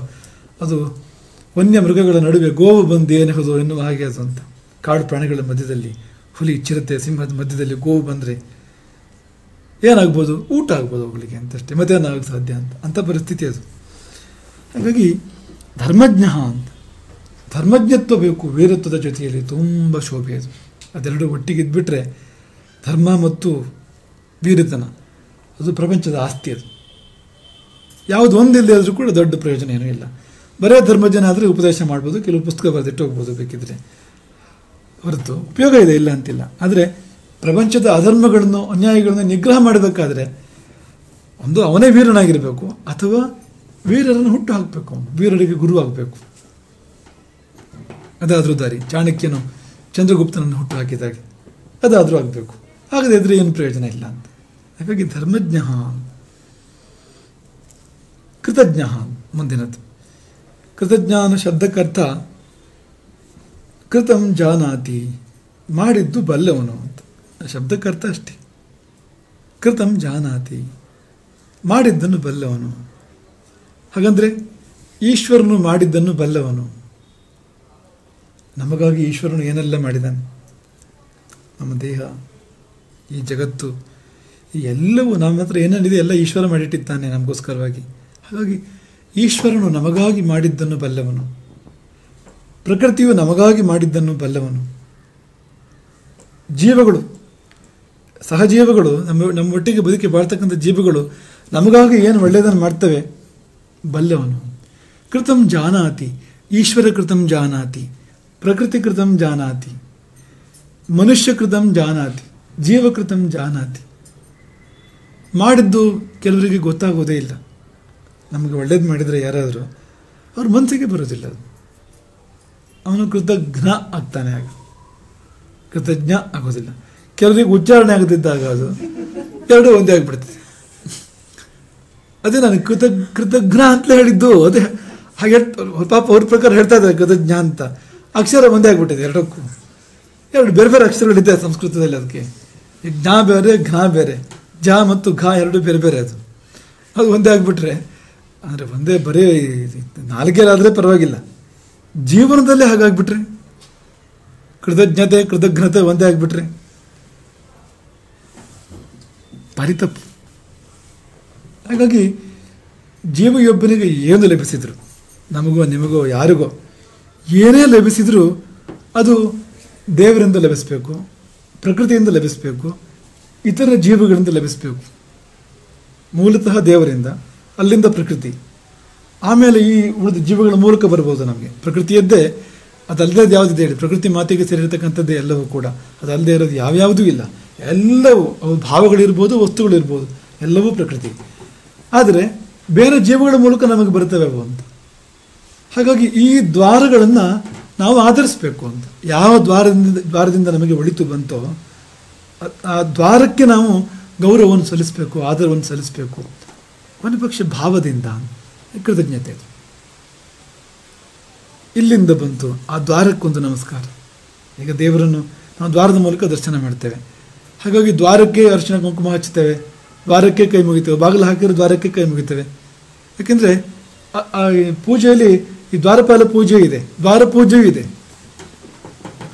ಅದು ವನ್ಯ ಮೃಗಗಳ ನಡುವೆ ಗೋವು ಬಂದು ಏನೆಹುದು ಎನ್ನುವ ಹಾಗೆ ಅದು ಅಂತ. ಕಾಡು ಪ್ರಾಣಿಗಳ ಮಧ್ಯದಲ್ಲಿ ಹುಲಿ, ಚಿರತೆ, ಸಿಂಹದ ಮಧ್ಯದಲ್ಲಿ ಗೋವು ಬಂದರೆ ಏನಾಗ್ಬೋದು? ಊಟ ಆಗ್ಬೋದು ಅವುಗಳಿಗೆ ಅಂತಷ್ಟೇ, ಮತ್ತೇನಾಗಕ್ಕೆ ಸಾಧ್ಯ ಅಂಥ ಪರಿಸ್ಥಿತಿ ಅದು. ಹಾಗಾಗಿ ಧರ್ಮಜ್ಞ ಅಂತ, ಧರ್ಮಜ್ಞತ್ವ ಬೇಕು ವೀರತ್ವದ ಜೊತೆಯಲ್ಲಿ. ತುಂಬ ಶೋಭೆ ಅದು. ಅದೆರಡು ಒಟ್ಟಿಗೆ ಇದ್ಬಿಟ್ರೆ ಧರ್ಮ ಮತ್ತು ವೀರತನ ಅದು ಪ್ರಪಂಚದ ಆಸ್ತಿ. ಅದು ಯಾವುದು ಒಂದಿಲ್ಲದೆ ಆದರೂ ಕೂಡ ದೊಡ್ಡ ಪ್ರಯೋಜನ ಏನೂ ಇಲ್ಲ. ಬರೇ ಧರ್ಮಜ್ಞನ ಆದರೆ ಉಪದೇಶ ಮಾಡ್ಬೋದು, ಕೆಲವು ಪುಸ್ತಕ ಬರೆದಿಟ್ಟು ಹೋಗ್ಬೋದು ಬೇಕಿದ್ರೆ, ಹೊರತು ಉಪಯೋಗ ಇದೆ, ಇಲ್ಲ ಅಂತಿಲ್ಲ. ಆದರೆ ಪ್ರಪಂಚದ ಅಧರ್ಮಗಳನ್ನು, ಅನ್ಯಾಯಗಳನ್ನು ನಿಗ್ರಹ ಮಾಡಬೇಕಾದ್ರೆ ಒಂದು ಅವನೇ ವೀರನಾಗಿರಬೇಕು, ಅಥವಾ ವೀರರನ್ನು ಹುಟ್ಟು ಹಾಕಬೇಕು, ಅವನು ವೀರರಿಗೆ ಗುರು ಆಗಬೇಕು. ಅದಾದರೂ ದಾರಿ. ಚಾಣಕ್ಯನು ಚಂದ್ರಗುಪ್ತನನ್ನು ಹುಟ್ಟು ಹಾಕಿದಾಗೆ ಅದಾದರೂ ಆಗಬೇಕು. ಆಗದೇ ಇದ್ರೆ ಏನು ಪ್ರಯೋಜನ ಇಲ್ಲ ಅಂತ. ಹಾಗಾಗಿ ಧರ್ಮಜ್ಞ, ಕೃತಜ್ಞ ಮುಂದಿನದು. ಕೃತಜ್ಞ ಅನ್ನೋ ಶಬ್ದಕ್ಕರ್ಥ ಕೃತಂ ಜಾನಾತಿ, ಮಾಡಿದ್ದು ಬಲ್ಲವನು ಅಂತ ಶಬ್ದಕ್ಕರ್ಥ ಅಷ್ಟೇ. ಕೃತಂ ಜಾನಾತಿ, ಮಾಡಿದ್ದನ್ನು ಬಲ್ಲವನು. ಹಾಗಂದರೆ ಈಶ್ವರನು ಮಾಡಿದ್ದನ್ನು ಬಲ್ಲವನು. ನಮಗಾಗಿ ಈಶ್ವರನು ಏನೆಲ್ಲ ಮಾಡಿದ್ದಾನೆ, ನಮ್ಮ ದೇಹ, ಈ ಜಗತ್ತು, ಈ ಎಲ್ಲವೂ ನಮ್ಮ ಹತ್ರ ಏನೇನಿದೆ ಎಲ್ಲ ಈಶ್ವರ ಮಾಡಿಟ್ಟಿದ್ದಾನೆ ನಮಗೋಸ್ಕರವಾಗಿ. ಹಾಗಾಗಿ ಈಶ್ವರನು ನಮಗಾಗಿ ಮಾಡಿದ್ದನ್ನು ಬಲ್ಲವನು, ಪ್ರಕೃತಿಯು ನಮಗಾಗಿ ಮಾಡಿದ್ದನ್ನು ಬಲ್ಲವನು. ಜೀವಗಳು, ಸಹಜೀವಗಳು, ನಮ್ಮ ಒಟ್ಟಿಗೆ ಬದುಕಿ ಬಾಳ್ತಕ್ಕಂಥ ಜೀವಗಳು ನಮಗಾಗಿ ಏನು ಒಳ್ಳೆಯದನ್ನು ಮಾಡ್ತವೆ, ಬಲ್ಲವನು. ಕೃತಂ ಜಾನಾತಿ, ಈಶ್ವರ ಕೃತಂ ಜಾನಾತಿ, ಪ್ರಕೃತಿ ಕೃತಂ ಜಾನಾತಿ, ಮನುಷ್ಯ ಕೃತಂ ಜಾನಾತಿ, ಜೀವಕೃತಂ ಜಾನಾತಿ. ಮಾಡಿದ್ದು ಕೆಲವರಿಗೆ ಗೊತ್ತಾಗೋದೇ ಇಲ್ಲ. ನಮಗೆ ಒಳ್ಳೇದು ಮಾಡಿದರೆ ಯಾರಾದರೂ ಅವ್ರ ಮನಸ್ಸಿಗೆ ಬರೋದಿಲ್ಲ. ಅದು ಅವನು ಕೃತಜ್ಞ ಆಗ್ತಾನೆ, ಆಗ ಕೃತಜ್ಞ ಆಗೋದಿಲ್ಲ. ಕೆಲವರಿಗೆ ಉಚ್ಚಾರಣೆ ಆಗದಿದ್ದಾಗ ಅದು ಎರಡೂ ಒಂದೇ ಆಗಿಬಿಡ್ತದೆ. ಅದೇ ನಾನು ಕೃತಜ್ಞ ಅಂತಲೇ ಹೇಳಿದ್ದು. ಅದೇ ಹಾಗೆ ಪಾಪ ಅವ್ರ ಪ್ರಕಾರ ಹೇಳ್ತಾ ಇದ್ದಾರೆ ಕೃತಜ್ಞ ಅಂತ. ಅಕ್ಷರ ಒಂದೇ ಆಗಿಬಿಟ್ಟಿದೆ ಎರಡಕ್ಕೂ. ಎರಡು ಬೇರೆ ಬೇರೆ ಅಕ್ಷರಗಳಿದೆ ಸಂಸ್ಕೃತದಲ್ಲಿ. ಅದಕ್ಕೆ ಜ್ಞ ಬೇರೆ, ಘ ಬೇರೆ, ಜ ಮತ್ತು ಘ ಎರಡು ಬೇರೆ ಬೇರೆ. ಅದು ಒಂದೇ ಆಗಿಬಿಟ್ರೆ, ಅಂದರೆ ಒಂದೇ ಬರೀ ನಾಲ್ಗೆಲಾದರೆ ಪರವಾಗಿಲ್ಲ, ಜೀವನದಲ್ಲೇ ಹಾಗಾಗ್ಬಿಟ್ರೆ, ಕೃತಜ್ಞತೆ ಕೃತಜ್ಞತೆ ಒಂದೇ ಆಗಿಬಿಟ್ರೆ ಭಾರಿ ತಪ್ಪು. ಹಾಗಾಗಿ ಜೀವಿಯೊಬ್ಬನಿಗೆ ಏನು ಲಭಿಸಿದ್ರು, ನಮಗೋ ನಿಮಗೋ ಯಾರಿಗೋ ಏನೇ ಲಭಿಸಿದರೂ ಅದು ದೇವರಿಂದ ಲಭಿಸಬೇಕು, ಪ್ರಕೃತಿಯಿಂದ ಲಭಿಸಬೇಕು, ಇತರ ಜೀವಿಗಳಿಂದ ಲಭಿಸಬೇಕು. ಮೂಲತಃ ದೇವರಿಂದ, ಅಲ್ಲಿಂದ ಪ್ರಕೃತಿ, ಆಮೇಲೆ ಈ ಉಳಿದ ಜೀವಿಗಳ ಮೂಲಕ ಬರ್ಬೋದು ನಮಗೆ. ಪ್ರಕೃತಿಯದ್ದೇ ಅದಲ್ಲದೆ ಯಾವುದಿದೆ ಹೇಳಿ, ಪ್ರಕೃತಿ ಮಾತಿಗೆ ಸೇರಿರ್ತಕ್ಕಂಥದ್ದೇ ಎಲ್ಲವೂ ಕೂಡ. ಅದಲ್ಲದೆ ಇರೋದು ಯಾವ್ಯಾವುದೂ ಇಲ್ಲ. ಎಲ್ಲವೂ ಅವು ಭಾವಗಳಿರ್ಬೋದು, ವಸ್ತುಗಳಿರ್ಬೋದು, ಎಲ್ಲವೂ ಪ್ರಕೃತಿ. ಆದರೆ ಬೇರೆ ಜೀವಗಳ ಮೂಲಕ ನಮಗೆ ಬರ್ತವೆ ಅವು ಅಂತ. ಹಾಗಾಗಿ ಈ ದ್ವಾರಗಳನ್ನು ನಾವು ಆಧರಿಸಬೇಕು ಅಂತ. ಯಾವ ದ್ವಾರದಿಂದ ನಮಗೆ ಒಳಿತು ಬಂತೋ ಆ ದ್ವಾರಕ್ಕೆ ನಾವು ಗೌರವವನ್ನು ಸಲ್ಲಿಸಬೇಕು, ಆದರವನ್ನು ಸಲ್ಲಿಸಬೇಕು. ಒಂದು ಪಕ್ಷ ಭಾವದಿಂದ ಕೃತಜ್ಞತೆ. ಇಲ್ಲಿಂದ ಬಂತು, ಆ ದ್ವಾರಕ್ಕೊಂದು ನಮಸ್ಕಾರ. ಈಗ ದೇವರನ್ನು ನಾವು ದ್ವಾರದ ಮೂಲಕ ದರ್ಶನ ಮಾಡ್ತೇವೆ. ಹಾಗಾಗಿ ದ್ವಾರಕ್ಕೆ ಅರಿಶಿನ ಕುಂಕುಮ ಹಚ್ಚುತ್ತೇವೆ, ದ್ವಾರಕ್ಕೆ ಕೈ ಮುಗಿತೇವೆ, ಬಾಗಿಲು ಹಾಕಿರೋ ದ್ವಾರಕ್ಕೆ ಕೈ ಮುಗಿತೇವೆ. ಯಾಕೆಂದರೆ ಪೂಜೆಯಲ್ಲಿ ಈ ದ್ವಾರಪಾಲ ಪೂಜೆ ಇದೆ, ದ್ವಾರ ಪೂಜೆಯೂ ಇದೆ.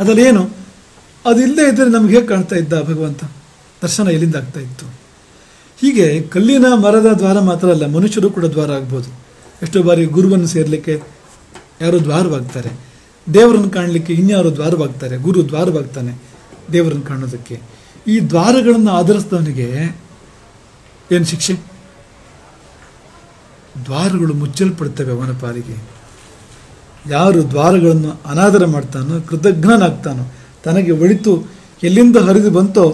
ಅದರಲ್ಲಿ ಏನು ಅದು ಇಲ್ಲದೆ ಇದ್ದರೆ ನಮ್ಗೆ ಹೇಗೆ ಕಾಣ್ತಾ ಇದ್ದ ಭಗವಂತ? ದರ್ಶನ ಎಲ್ಲಿಂದ ಆಗ್ತಾ ಇತ್ತು? ಹೀಗೆ ಕಲ್ಲಿನ ಮರದ ದ್ವಾರ ಮಾತ್ರ ಅಲ್ಲ, ಮನುಷ್ಯರು ಕೂಡ ದ್ವಾರ ಆಗ್ಬೋದು. ಎಷ್ಟೋ ಬಾರಿ ಗುರುವನ್ನು ಸೇರಲಿಕ್ಕೆ ಯಾರೋ ದ್ವಾರವಾಗ್ತಾರೆ, ದೇವರನ್ನು ಕಾಣಲಿಕ್ಕೆ ಇನ್ಯಾರೋ ದ್ವಾರವಾಗ್ತಾರೆ, ಗುರು ದ್ವಾರವಾಗ್ತಾನೆ ದೇವರನ್ನು ಕಾಣೋದಕ್ಕೆ. ಈ ದ್ವಾರಗಳನ್ನು ಆಧರಿಸಿದವನಿಗೆ ಏನು ಶಿಕ್ಷೆ? ದ್ವಾರಗಳು ಮುಚ್ಚಲ್ಪಡ್ತವೆ ಅವನ ಪಾಲಿಗೆ. ಯಾರು ದ್ವಾರಗಳನ್ನು ಅನಾದರ ಮಾಡ್ತಾನೋ, ಕೃತಜ್ಞನಾಗ್ತಾನೋ, ತನಗೆ ಒಳಿತು ಎಲ್ಲಿಂದ ಹರಿದು ಬಂತೋ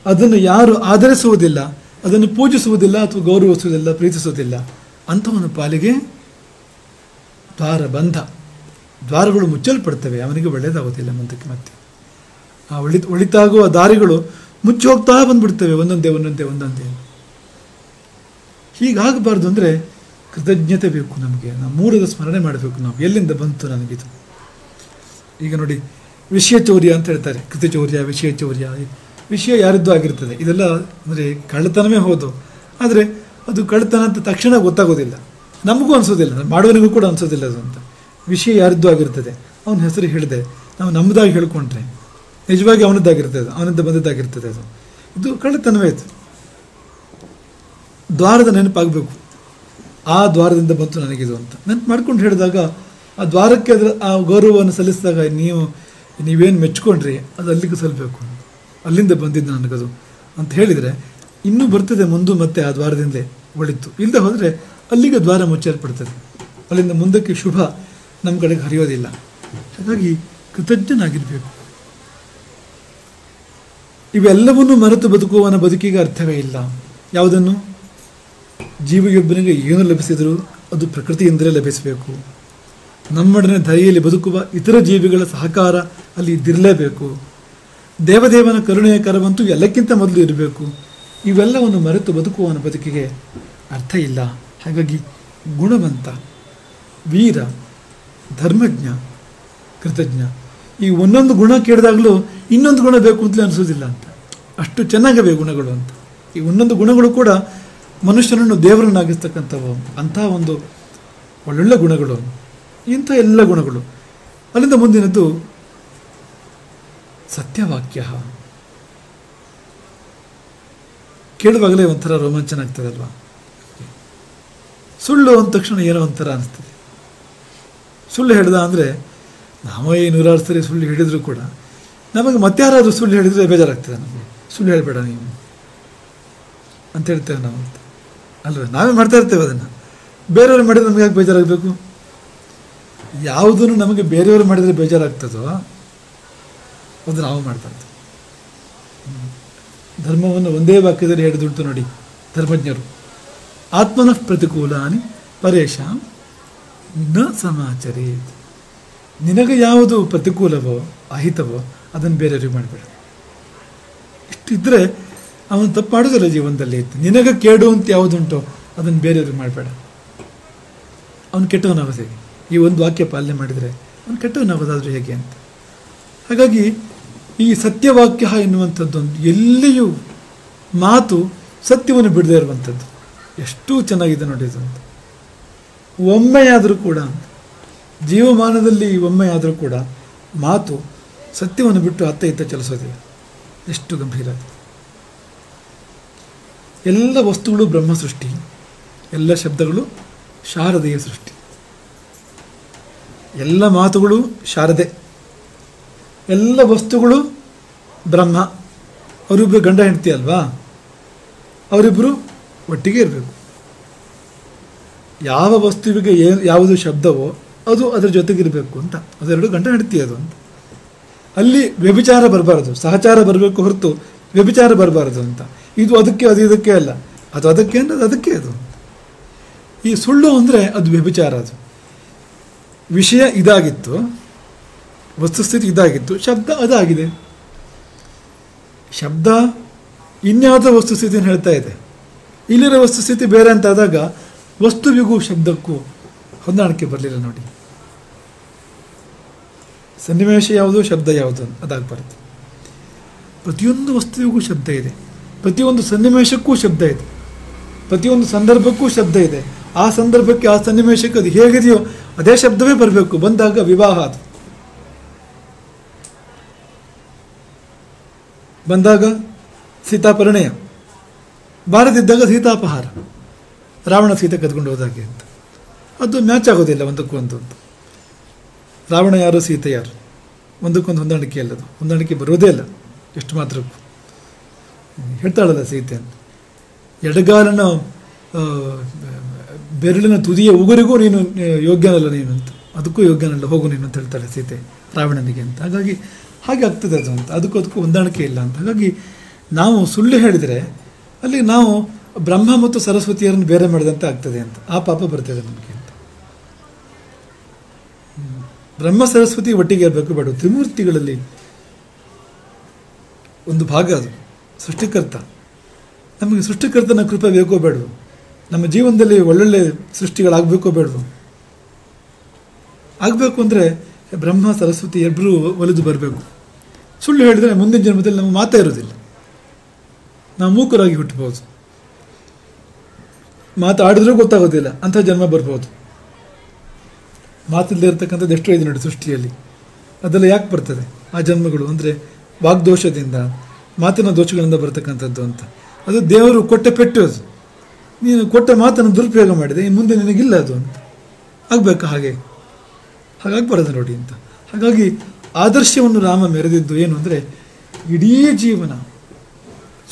ಅದನ್ನು ಯಾರು ಆಧರಿಸುವುದಿಲ್ಲ, ಅದನ್ನು ಪೂಜಿಸುವುದಿಲ್ಲ ಅಥವಾ ಗೌರವಿಸುವುದಿಲ್ಲ, ಪ್ರೀತಿಸುವುದಿಲ್ಲ, ಅಂಥವನ ಪಾಲಿಗೆ ದ್ವಾರ ಬಂಧ, ದ್ವಾರಗಳು ಮುಚ್ಚಲ್ಪಡ್ತವೆ. ಅವನಿಗೆ ಒಳ್ಳೆಯದಾಗೋದಿಲ್ಲ ಮುಂದಕ್ಕೆ. ಮತ್ತೆ ಆ ಒಳಿತಾಗುವ ದಾರಿಗಳು ಮುಚ್ಚಿ ಹೋಗ್ತಾ ಬಂದ್ಬಿಡ್ತವೆ, ಒಂದೊಂದೇ. ಹೀಗಾಗಬಾರ್ದು. ಅಂದರೆ ಕೃತಜ್ಞತೆ ಬೇಕು ನಮಗೆ. ನಾವು ಮೂರದ ಸ್ಮರಣೆ ಮಾಡಬೇಕು. ನಾವು ಎಲ್ಲಿಂದ ಬಂತು ನನಗಿದು. ಈಗ ನೋಡಿ, ವಿಷಯ ಚೌರ್ಯ ಅಂತ ಹೇಳ್ತಾರೆ. ಕೃತಿಚೌರ್ಯ, ವಿಷಯ ಚೌರ್ಯ. ವಿಷಯ ಯಾರದ್ದು ಆಗಿರ್ತದೆ. ಇದೆಲ್ಲ ಅಂದರೆ ಕಳ್ಳತನವೇ ಹೌದು, ಆದರೆ ಅದು ಕಳ್ಳತನ ಅಂತ ತಕ್ಷಣ ಗೊತ್ತಾಗೋದಿಲ್ಲ, ನಮಗೂ ಅನಿಸೋದಿಲ್ಲ, ಮಾಡುವನಿಗೂ ಕೂಡ ಅನಿಸೋದಿಲ್ಲ ಅದು ಅಂತ. ವಿಷಯ ಯಾರದ್ದು ಆಗಿರ್ತದೆ. ಅವನ ಹೆಸರು ಹೇಳಿದೆ ನಾವು ನಮ್ಮದಾಗಿ ಹೇಳ್ಕೊಂಡ್ರೆ ನಿಜವಾಗಿ ಅವನದ್ದಾಗಿರ್ತದೆ, ಅವನಿಂದ ಬಂದದ್ದಾಗಿರ್ತದೆ ಅದು. ಇದು ಕಳ್ಳತನವೇ ಇದು. ದ್ವಾರದ ನೆನಪಾಗಬೇಕು. ಆ ದ್ವಾರದಿಂದ ಬಂತು ನನಗಿದು ಅಂತ ನೆನಪು ಮಾಡ್ಕೊಂಡು ಹೇಳಿದಾಗ, ಆ ದ್ವಾರಕ್ಕೆ ಅದರ ಆ ಗೌರವವನ್ನು ಸಲ್ಲಿಸಿದಾಗ ನೀವೇನು ಮೆಚ್ಕೊಂಡ್ರಿ ಅದು ಅಲ್ಲಿಗೆ ಸಲ್ಲಬೇಕು, ಅಲ್ಲಿಂದ ಬಂದಿದ್ದು ನನಗದು ಅಂತ ಹೇಳಿದರೆ ಇನ್ನೂ ಬರ್ತದೆ ಮುಂದೆ. ಮತ್ತೆ ಆ ದ್ವಾರದಿಂದಲೇ ಒಳಿತು. ಇಲ್ಲದೆ ಹೋದರೆ ಅಲ್ಲಿಗೆ ದ್ವಾರ ಮುಚ್ಚಲ್ಪಡ್ತದೆ, ಅಲ್ಲಿಂದ ಮುಂದಕ್ಕೆ ಶುಭ ನಮ್ಮ ಕಡೆಗೆ ಹರಿಯೋದಿಲ್ಲ. ಹಾಗಾಗಿ ಕೃತಜ್ಞನಾಗಿರಬೇಕು. ಇವೆಲ್ಲವನ್ನೂ ಮರೆತು ಬದುಕುವವನ ಬದುಕಿಗೆ ಅರ್ಥವೇ ಇಲ್ಲ. ಯಾವುದನ್ನು? ಜೀವಿಯೊಬ್ಬನಿಗೆ ಏನು ಲಭಿಸಿದರೂ ಅದು ಪ್ರಕೃತಿಯಿಂದಲೇ ಲಭಿಸಬೇಕು. ನಮ್ಮೊಡನೆ ಧರೆಯಲ್ಲಿ ಬದುಕುವ ಇತರ ಜೀವಿಗಳ ಸಹಕಾರ ಅಲ್ಲಿ ಇದ್ದಿರಲೇಬೇಕು. ದೇವದೇವನ ಕರುಣೆಯ ಕರವಂತೂ ಎಲ್ಲಕ್ಕಿಂತ ಮೊದಲು ಇರಬೇಕು. ಇವೆಲ್ಲವನ್ನು ಮರೆತು ಬದುಕುವವನ ಬದುಕಿಗೆ ಅರ್ಥ ಇಲ್ಲ. ಹಾಗಾಗಿ ಗುಣವಂತ, ವೀರ, ಧರ್ಮಜ್ಞ, ಕೃತಜ್ಞ, ಈ ಒಂದೊಂದು ಗುಣ ಕೇಳಿದಾಗಲೂ ಇನ್ನೊಂದು ಗುಣ ಬೇಕು ಅಂತಲೇ ಅನಿಸೋದಿಲ್ಲ ಅಂತ. ಅಷ್ಟು ಚೆನ್ನಾಗವೆ ಗುಣಗಳು ಅಂತ. ಈ ಒಂದೊಂದು ಗುಣಗಳು ಕೂಡ ಮನುಷ್ಯನನ್ನು ದೇವರನ್ನಾಗಿಸ್ತಕ್ಕಂಥವು. ಅಂಥ ಒಂದು ಒಳ್ಳೊಳ್ಳೆ ಗುಣಗಳು, ಇಂಥ ಎಲ್ಲ ಗುಣಗಳು. ಅಲ್ಲಿಂದ ಮುಂದಿನದ್ದು ಸತ್ಯವಾಕ್ಯ. ಕೇಳುವಾಗಲೇ ಒಂಥರ ರೋಮಾಂಚನ ಆಗ್ತದಲ್ವ. ಸುಳ್ಳು ಅಂದ ತಕ್ಷಣ ಏನೋ ಒಂಥರ ಅನಿಸ್ತದೆ. ಸುಳ್ಳು ಹೇಳ್ದ ಅಂದರೆ ನಾವೇ 100 ಸರಿ ಸುಳ್ಳು ಹೇಳಿದರೂ ಕೂಡ ನಮಗೆ ಮತ್ತಾರಾದರೂ ಸುಳ್ಳು ಹೇಳಿದರೆ ಬೇಜಾರಾಗ್ತದೆ. ನಮಗೆ ಸುಳ್ಳು ಹೇಳಬೇಡ ನೀವು ಅಂತ ಹೇಳ್ತೇವೆ ನಾವು, ಅಲ್ವ? ನಾವೇ ಮಾಡ್ತಾ ಇರ್ತೇವೆ ಅದನ್ನು. ಬೇರೆಯವರು ಮಾಡಿದರೆ ನಮಗೆ ಯಾಕೆ ಬೇಜಾರಾಗಬೇಕು? ಯಾವುದನ್ನು ನಮಗೆ ಬೇರೆಯವರು ಮಾಡಿದರೆ ಬೇಜಾರಾಗ್ತದೋ ಅದು ನಾವು ಮಾಡ್ಬಾರ್ದು. ಧರ್ಮವನ್ನು ಒಂದೇ ವಾಕ್ಯದಲ್ಲಿ ಹೇಳಿದುಂಟು ನೋಡಿ ಧರ್ಮಜ್ಞರು. ಆತ್ಮನಃ ಪ್ರತಿಕೂಲಾನಿ ಪರೇಶಾಂ ನ ಸಮಾಚರೇತ್. ನಿನಗೆ ಯಾವುದು ಪ್ರತಿಕೂಲವೋ ಅಹಿತವೋ ಅದನ್ನು ಬೇರೆಯವ್ರಿಗೆ ಮಾಡಬೇಡ. ಇಷ್ಟಿದ್ರೆ ಅವನು ತಪ್ಪು ಮಾಡೋದಿಲ್ಲ ಜೀವನದಲ್ಲಿ. ನಿನಗೆ ಕೇಡು ಅಂತ ಯಾವುದುಂಟೋ ಅದನ್ನು ಬೇರೆಯವ್ರಿಗೆ ಮಾಡಬೇಡ. ಅವನು ಕೆಟ್ಟವನಾಗೋದು ಹೇಗೆ? ಈ ಒಂದು ವಾಕ್ಯ ಪಾಲನೆ ಮಾಡಿದರೆ ಅವನು ಕೆಟ್ಟವನಾಗೋದಾದರೂ ಹೇಗೆ ಅಂತ. ಹಾಗಾಗಿ ಈ ಸತ್ಯವಾಕ್ಯ ಎನ್ನುವಂಥದ್ದೊಂದು ಎಲ್ಲಿಯೂ ಮಾತು ಸತ್ಯವನ್ನು ಬಿಡದೇ ಇರುವಂಥದ್ದು ಎಷ್ಟು ಚೆನ್ನಾಗಿದೆ ನೋಡಿ ಇದು ಅಂತ. ಒಮ್ಮೆಯಾದರೂ ಕೂಡ, ಜೀವಮಾನದಲ್ಲಿ ಒಮ್ಮೆಯಾದರೂ ಕೂಡ ಮಾತು ಸತ್ಯವನ್ನು ಬಿಟ್ಟು ಅತ್ತ ಇತ್ತ ಚಲಿಸೋದಿಲ್ಲ. ಎಷ್ಟು ಗಂಭೀರ. ಎಲ್ಲ ವಸ್ತುಗಳು ಬ್ರಹ್ಮ ಸೃಷ್ಟಿ, ಎಲ್ಲ ಶಬ್ದಗಳು ಶಾರದೆಯ ಸೃಷ್ಟಿ, ಎಲ್ಲ ಮಾತುಗಳು ಶಾರದೆ, ಎಲ್ಲ ವಸ್ತುಗಳು ಬ್ರಹ್ಮ. ಅವರಿಬ್ಬರು ಗಂಡ ಹೆಂಡತಿ ಅಲ್ವಾ, ಅವರಿಬ್ಬರು ಒಟ್ಟಿಗೆ ಇರಬೇಕು. ಯಾವ ವಸ್ತುವಿಗೆ ಯಾವುದು ಶಬ್ದವೋ ಅದು ಅದರ ಜೊತೆಗಿರಬೇಕು ಅಂತ. ಅದೆರಡು ಗಂಡ ಹೆಂಡತಿ ಅದು ಅಂತ. ಅಲ್ಲಿ ವ್ಯಭಿಚಾರ ಬರಬಾರದು, ಸಹಚಾರ ಬರಬೇಕು ಹೊರತು ವ್ಯಭಿಚಾರ ಬರಬಾರದು ಅಂತ. ಇದು ಅದಕ್ಕೆ, ಅದು ಇದಕ್ಕೆ ಅಲ್ಲ, ಅದು ಅದಕ್ಕೆ ಅಂದರೆ ಅದು ಅದಕ್ಕೆ. ಅದು ಈ ಸುಳ್ಳು ಅಂದರೆ ಅದು ವ್ಯಭಿಚಾರ. ಅದು ವಿಷಯ ಇದಾಗಿತ್ತು, ವಸ್ತುಸ್ಥಿತಿ ಇದಾಗಿತ್ತು, ಶಬ್ದ ಅದಾಗಿದೆ. ಶಬ್ದ ಇನ್ಯಾವುದೋ ವಸ್ತುಸ್ಥಿತಿಯನ್ನು ಹೇಳ್ತಾ ಇದೆ, ಇಲ್ಲಿರೋ ವಸ್ತುಸ್ಥಿತಿ ಬೇರೆ ಅಂತ ಆದಾಗ ವಸ್ತುವಿಗೂ ಶಬ್ದಕ್ಕೂ ಹೊಂದಾಣಿಕೆ ಬರಲಿಲ್ಲ ನೋಡಿ. ಸನ್ನಿವೇಶ ಯಾವುದು, ಶಬ್ದ ಯಾವುದು ಅದಾಗಬಾರ್ದು. ಪ್ರತಿಯೊಂದು ವಸ್ತುವಿಗೂ ಶಬ್ದ ಇದೆ, ಪ್ರತಿಯೊಂದು ಸನ್ನಿವೇಶಕ್ಕೂ ಶಬ್ದ ಇದೆ, ಪ್ರತಿಯೊಂದು ಸಂದರ್ಭಕ್ಕೂ ಶಬ್ದ ಇದೆ. ಆ ಸಂದರ್ಭಕ್ಕೆ, ಆ ಸನ್ನಿವೇಶಕ್ಕೆ ಅದು ಹೇಗಿದೆಯೋ ಅದೇ ಶಬ್ದವೇ ಬರಬೇಕು. ಬಂದಾಗ ವಿವಾಹ, ಅದು ಬಂದಾಗ ಸೀತಾಪರಿಣಯ, ಬಾರದಿದ್ದಾಗ ಸೀತಾಪಹಾರ, ರಾವಣ ಸೀತೆ ಕದ್ಕೊಂಡು ಹೋದಾಗೆ ಅಂತ. ಅದು ಮ್ಯಾಚ್ ಆಗೋದಿಲ್ಲ ಒಂದಕ್ಕೊಂದು. ರಾವಣ ಯಾರು, ಸೀತೆ ಯಾರು, ಒಂದಕ್ಕೊಂದು ಹೊಂದಾಣಿಕೆ ಅಲ್ಲದು, ಹೊಂದಾಣಿಕೆ ಬರೋದೇ ಇಲ್ಲ ಎಷ್ಟು ಮಾತ್ರಕ್ಕೂ. ಹೇಳ್ತಾಳಲ್ಲ ಸೀತೆ ಅಂತ, ಎಡಗಾಲನ ಬೆರಳಿನ ತುದಿಯ ಉಗುರಿಗೂ ನೀನು ಯೋಗ್ಯನಲ್ಲ ನೀನು ಅಂತ, ಅದಕ್ಕೂ ಯೋಗ್ಯನಲ್ಲ, ಹೋಗು ನೀನು ಅಂತ ಹೇಳ್ತಾಳೆ ಸೀತೆ ರಾವಣನಿಗೆ ಅಂತ. ಹಾಗಾಗಿ ಹಾಗೆ ಆಗ್ತದೆ ಅದು ಅಂತ, ಅದಕ್ಕೂ ಹೊಂದಾಣಿಕೆ ಇಲ್ಲ ಅಂತ. ಹಾಗಾಗಿ ನಾವು ಸುಳ್ಳು ಹೇಳಿದರೆ ಅಲ್ಲಿ ನಾವು ಬ್ರಹ್ಮ ಮತ್ತು ಸರಸ್ವತಿಯರನ್ನು ಬೇರೆ ಮಾಡಿದಂತೆ ಆಗ್ತದೆ ಅಂತ, ಆ ಪಾಪ ಬರ್ತದೆ ನಮಗೆ ಅಂತ. ಬ್ರಹ್ಮ ಸರಸ್ವತಿ ಒಟ್ಟಿಗೆ ಇರಬೇಕು ಬೇಡ, ತ್ರಿಮೂರ್ತಿಗಳಲ್ಲಿ ಒಂದು ಭಾಗ ಅದು ಸೃಷ್ಟಿಕರ್ತ. ನಮಗೆ ಸೃಷ್ಟಿಕರ್ತನ ಕೃಪೆ ಬೇಕೋ ಬೇಡವು, ನಮ್ಮ ಜೀವನದಲ್ಲಿ ಒಳ್ಳೊಳ್ಳೆ ಸೃಷ್ಟಿಗಳಾಗಬೇಕೋ ಬೇಡವು. ಆಗಬೇಕು ಅಂದರೆ ಬ್ರಹ್ಮ ಸರಸ್ವತಿ ಇಬ್ಬರೂ ಒಲಿದು ಬರಬೇಕು. ಸುಳ್ಳು ಹೇಳಿದರೆ ಮುಂದಿನ ಜನ್ಮದಲ್ಲಿ ನಮಗೆ ಮಾತೇ ಇರೋದಿಲ್ಲ, ನಾವು ಮೂಕರಾಗಿ ಹುಟ್ಟಬಹುದು, ಮಾತಾಡಿದ್ರೂ ಗೊತ್ತಾಗೋದಿಲ್ಲ, ಅಂಥ ಜನ್ಮ ಬರ್ಬೋದು. ಮಾತಿಲ್ಲದೆ ಇರತಕ್ಕಂಥದ್ದು ಎಷ್ಟೋ ಇದೆ ನೋಡಿ ಸೃಷ್ಟಿಯಲ್ಲಿ, ಅದೆಲ್ಲ ಯಾಕೆ ಬರ್ತದೆ ಆ ಜನ್ಮಗಳು ಅಂದರೆ ವಾಗ್ದೋಷದಿಂದ, ಮಾತಿನ ದೋಷಗಳಿಂದ ಬರ್ತಕ್ಕಂಥದ್ದು ಅಂತ. ಅದು ದೇವರು ಕೊಟ್ಟ ಪೆಟ್ಟು, ಅದು ನೀನು ಕೊಟ್ಟ ಮಾತನ್ನು ದುರುಪಯೋಗ ಮಾಡಿದೆ, ಇನ್ನು ಮುಂದೆ ನಿನಗಿಲ್ಲ ಅದು ಅಂತ ಆಗಬೇಕಾ, ಹಾಗಾಗಿ ಬರೋದು ನೋಡಿ ಅಂತ. ಹಾಗಾಗಿ ಆದರ್ಶವನ್ನು ರಾಮ ಮೆರೆದಿದ್ದು ಏನು ಅಂದರೆ ಇಡೀ ಜೀವನ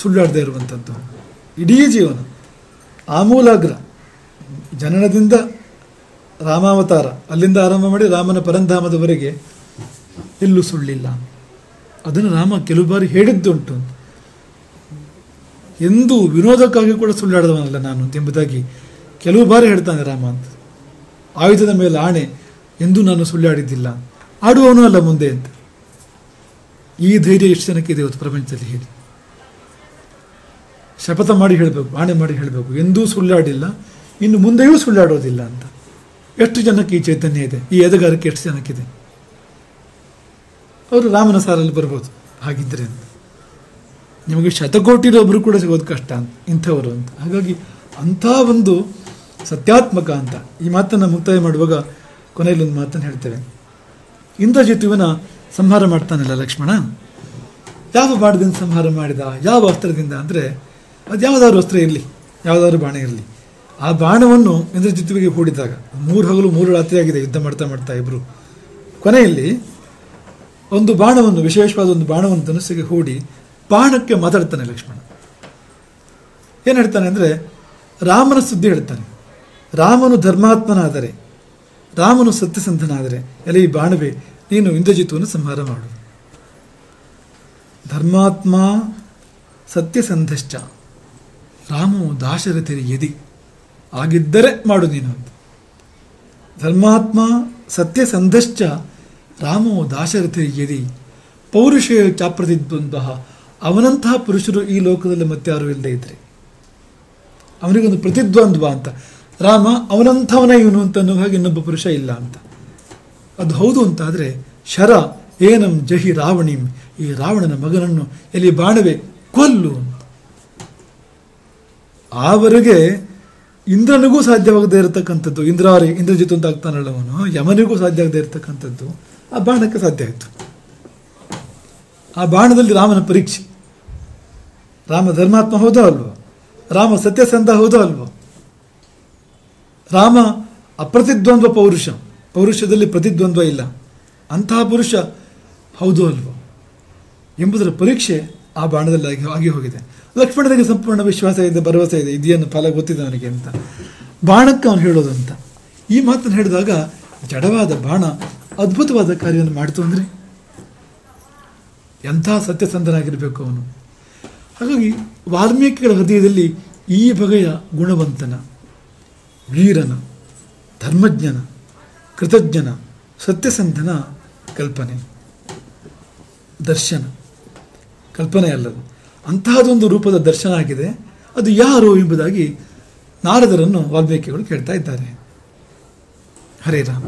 ಸುಳ್ಳಾಡದೇ ಇರುವಂಥದ್ದು, ಇಡೀ ಜೀವನ ಆಮೂಲಾಗ್ರ ಜನನದಿಂದ ರಾಮಾವತಾರ, ಅಲ್ಲಿಂದ ಆರಂಭ ಮಾಡಿ ರಾಮನ ಪರಂಧಾಮದವರೆಗೆ ಎಲ್ಲೂ ಸುಳ್ಳಿಲ್ಲ. ಅದನ್ನು ರಾಮ ಕೆಲವು ಬಾರಿ ಹೇಳಿದ್ದುಂಟು. ಎಂದೂ ವಿನೋದಕ್ಕಾಗಿ ಕೂಡ ಸುಳ್ಳಾಡದವನಲ್ಲ ನಾನು ಎಂಬುದಾಗಿ ಕೆಲವು ಬಾರಿ ಹೇಳ್ತಾನೆ ರಾಮ ಅಂತ. ಆಯುಧದ ಮೇಲೆ ಆಣೆ, ಎಂದೂ ನಾನು ಸುಳ್ಳಾಡಿದ್ದಿಲ್ಲ, ಆಡುವವನು ಅಲ್ಲ ಮುಂದೆ ಅಂತ. ಈ ಧೈರ್ಯ ಎಷ್ಟು ಜನಕ್ಕೆ ಇದೆ ಇವತ್ತು ಪ್ರಪಂಚದಲ್ಲಿ ಹೇಳಿ? ಶಪಥ ಮಾಡಿ ಹೇಳಬೇಕು, ಆಣೆ ಮಾಡಿ ಹೇಳಬೇಕು, ಎಂದೂ ಸುಳ್ಳಾಡಿಲ್ಲ, ಇನ್ನು ಮುಂದೆಯೂ ಸುಳ್ಳಾಡೋದಿಲ್ಲ ಅಂತ. ಎಷ್ಟು ಜನಕ್ಕೆ ಈ ಚೈತನ್ಯ ಇದೆ, ಈ ಎದೆಗಾರಿಕೆ ಎಷ್ಟು ಜನಕ್ಕಿದೆ? ಅವರು ರಾಮನ ಸಾರಲ್ಲಿ ಬರ್ಬೋದು ಹಾಗಿದ್ರೆ ಅಂತ. ನಿಮಗೆ ಶತಕೋಟಿರೊಬ್ಬರು ಕೂಡ ಸಿಗೋದು ಕಷ್ಟ ಅಂತ, ಇಂಥವರು ಅಂತ. ಹಾಗಾಗಿ ಅಂಥ ಒಂದು ಸತ್ಯಾತ್ಮಕ ಅಂತ ಈ ಮಾತನ್ನು ಮುಕ್ತಾಯ ಮಾಡುವಾಗ ಕೊನೆಯಲ್ಲಿ ಒಂದು ಮಾತನ್ನು ಹೇಳ್ತೇವೆ. ಇಂದ್ರಜಿತುವಿನ ಸಂಹಾರ ಮಾಡ್ತಾನಲ್ಲ ಲಕ್ಷ್ಮಣ, ಯಾವ ಬಾಣದಿಂದ ಸಂಹಾರ ಮಾಡಿದ, ಯಾವ ಅಸ್ತ್ರದಿಂದ ಅಂದರೆ ಅದು ಯಾವುದಾದ್ರು ಅಸ್ತ್ರ ಇರಲಿ, ಯಾವುದಾದ್ರು ಬಾಣ ಇರಲಿ, ಆ ಬಾಣವನ್ನು ಇಂದ್ರಜಿತುವಿಗೆ ಹೂಡಿದಾಗ 3 ಹಗಲು 3 ರಾತ್ರಿಯಾಗಿದೆ ಯುದ್ಧ ಮಾಡ್ತಾ ಮಾಡ್ತಾ ಇಬ್ಬರು. ಕೊನೆಯಲ್ಲಿ ಒಂದು ಬಾಣವನ್ನು, ವಿಶೇಷವಾದ ಒಂದು ಬಾಣವನ್ನು ಧನುಸ್ಸಿಗೆ ಹೂಡಿ ಬಾಣಕ್ಕೆ ಮಾತಾಡ್ತಾನೆ ಲಕ್ಷ್ಮಣ. ಏನು ಹೇಳ್ತಾನೆ ಅಂದರೆ ರಾಮನ ಸುದ್ದಿ ಹೇಳ್ತಾನೆ. ರಾಮನು ಧರ್ಮಾತ್ಮನಾದರೆ, ರಾಮನು ಸತ್ಯಸಂಧನಾದರೆ ಎಲ್ಲ ಈ ಬಾಣವೇ, ನೀನು ಇಂದ್ರಜಿತುವನ್ನು ಸಂಹಾರ ಮಾಡು. ಧರ್ಮಾತ್ಮ ಸತ್ಯಸಂಧಶ್ಚ ರಾಮೋ ದಾಶರಥಿರಿ ಯದಿ, ಆಗಿದ್ದರೆ ಮಾಡು ನೀನು ಅಂತ. ಧರ್ಮಾತ್ಮ ಸತ್ಯಸಂಧಶ್ಚ ರಾಮೋ ದಾಶರಥಿರಿ ಯದಿ ಪೌರುಷೇ ಚಾಪ್ರತಿದ್ವಂದ್ವ, ಅವನಂತಹ ಪುರುಷರು ಈ ಲೋಕದಲ್ಲಿ ಮತ್ತೆ ಯಾರು ಇಲ್ಲದೆ ಇದ್ರೆ, ಅವನಿಗೊಂದು ಪ್ರತಿದ್ವಂದ್ವ ಅಂತ. ರಾಮ ಅವನಂಥವನೇ ಇವನು ಅಂತ ಅನ್ನೋ ಹಾಗೆ ಇನ್ನೊಬ್ಬ ಪುರುಷ ಇಲ್ಲ ಅಂತ. ಅದು ಹೌದು ಅಂತಾದರೆ ಶರ ಏನಂ ಜಹಿ ರಾವಣಿಂ, ಈ ರಾವಣನ ಮಗನನ್ನು ಎಲ್ಲಿ ಬಾಣವೇ ಕೊಲ್ಲು ಅಂತ. ಆವರೆಗೆ ಇಂದ್ರನಿಗೂ ಸಾಧ್ಯವಾಗದೇ ಇರತಕ್ಕಂಥದ್ದು, ಇಂದ್ರಜಿತು ಅಂತ ಆಗ್ತಾನಲ್ಲವನು, ಯಮನಿಗೂ ಸಾಧ್ಯ ಆಗದೆ ಇರತಕ್ಕಂಥದ್ದು ಆ ಬಾಣಕ್ಕೆ ಸಾಧ್ಯ ಆಯಿತು. ಆ ಬಾಣದಲ್ಲಿ ರಾಮನ ಪರೀಕ್ಷೆ. ರಾಮ ಧರ್ಮಾತ್ಮ ಹೌದೋ ಅಲ್ವೋ, ರಾಮ ಸತ್ಯಸಂಧ ಹೌದೋ ಅಲ್ವೋ, ರಾಮ ಅಪ್ರತಿದ್ವಂದ್ವ ಪೌರುಷ, ಪೌರುಷದಲ್ಲಿ ಪ್ರತಿದ್ವಂದ್ವ ಇಲ್ಲ, ಅಂತಹ ಪುರುಷ ಹೌದೋ ಅಲ್ವೋ ಎಂಬುದರ ಪರೀಕ್ಷೆ ಆ ಬಾಣದಲ್ಲಿ ಆಗಿ ಹೋಗಿದೆ. ಲಕ್ಷ್ಮಣನಿಗೆ ಸಂಪೂರ್ಣ ವಿಶ್ವಾಸ ಇದೆ, ಭರವಸೆ ಇದೆ, ಇದೇನು ಫಲ ಗೊತ್ತಿದೆ ಅವನಿಗೆ ಅಂತ. ಬಾಣಕ್ಕೆ ಅವನು ಹೇಳೋದು ಅಂತ. ಈ ಮಾತನ್ನು ಹೇಳಿದಾಗ ಜಡವಾದ ಬಾಣ ಅದ್ಭುತವಾದ ಕಾರ್ಯವನ್ನು ಮಾಡ್ತು ಅಂದರೆ ಎಂಥ ಸತ್ಯಸಂಧನಾಗಿರಬೇಕು ಅವನು. ಹಾಗಾಗಿ ವಾಲ್ಮೀಕಿಗಳ ಹೃದಯದಲ್ಲಿ ಈ ಬಗೆಯ ಗುಣವಂತನ, ವೀರನ, ಧರ್ಮಜ್ಞನ, ಕೃತಜ್ಞನ, ಸತ್ಯಸಂಧನ ಕಲ್ಪನೆ, ದರ್ಶನ, ಕಲ್ಪನೆ ಅಲ್ಲದು, ಅಂತಹದೊಂದು ರೂಪದ ದರ್ಶನ ಆಗಿದೆ. ಅದು ಯಾರು ಎಂಬುದಾಗಿ ನಾರದರನ್ನು ವಾಲ್ಮೀಕಿಗಳು ಕೇಳ್ತಾ ಇದ್ದಾರೆ. ಹರೇ ರಾಮ.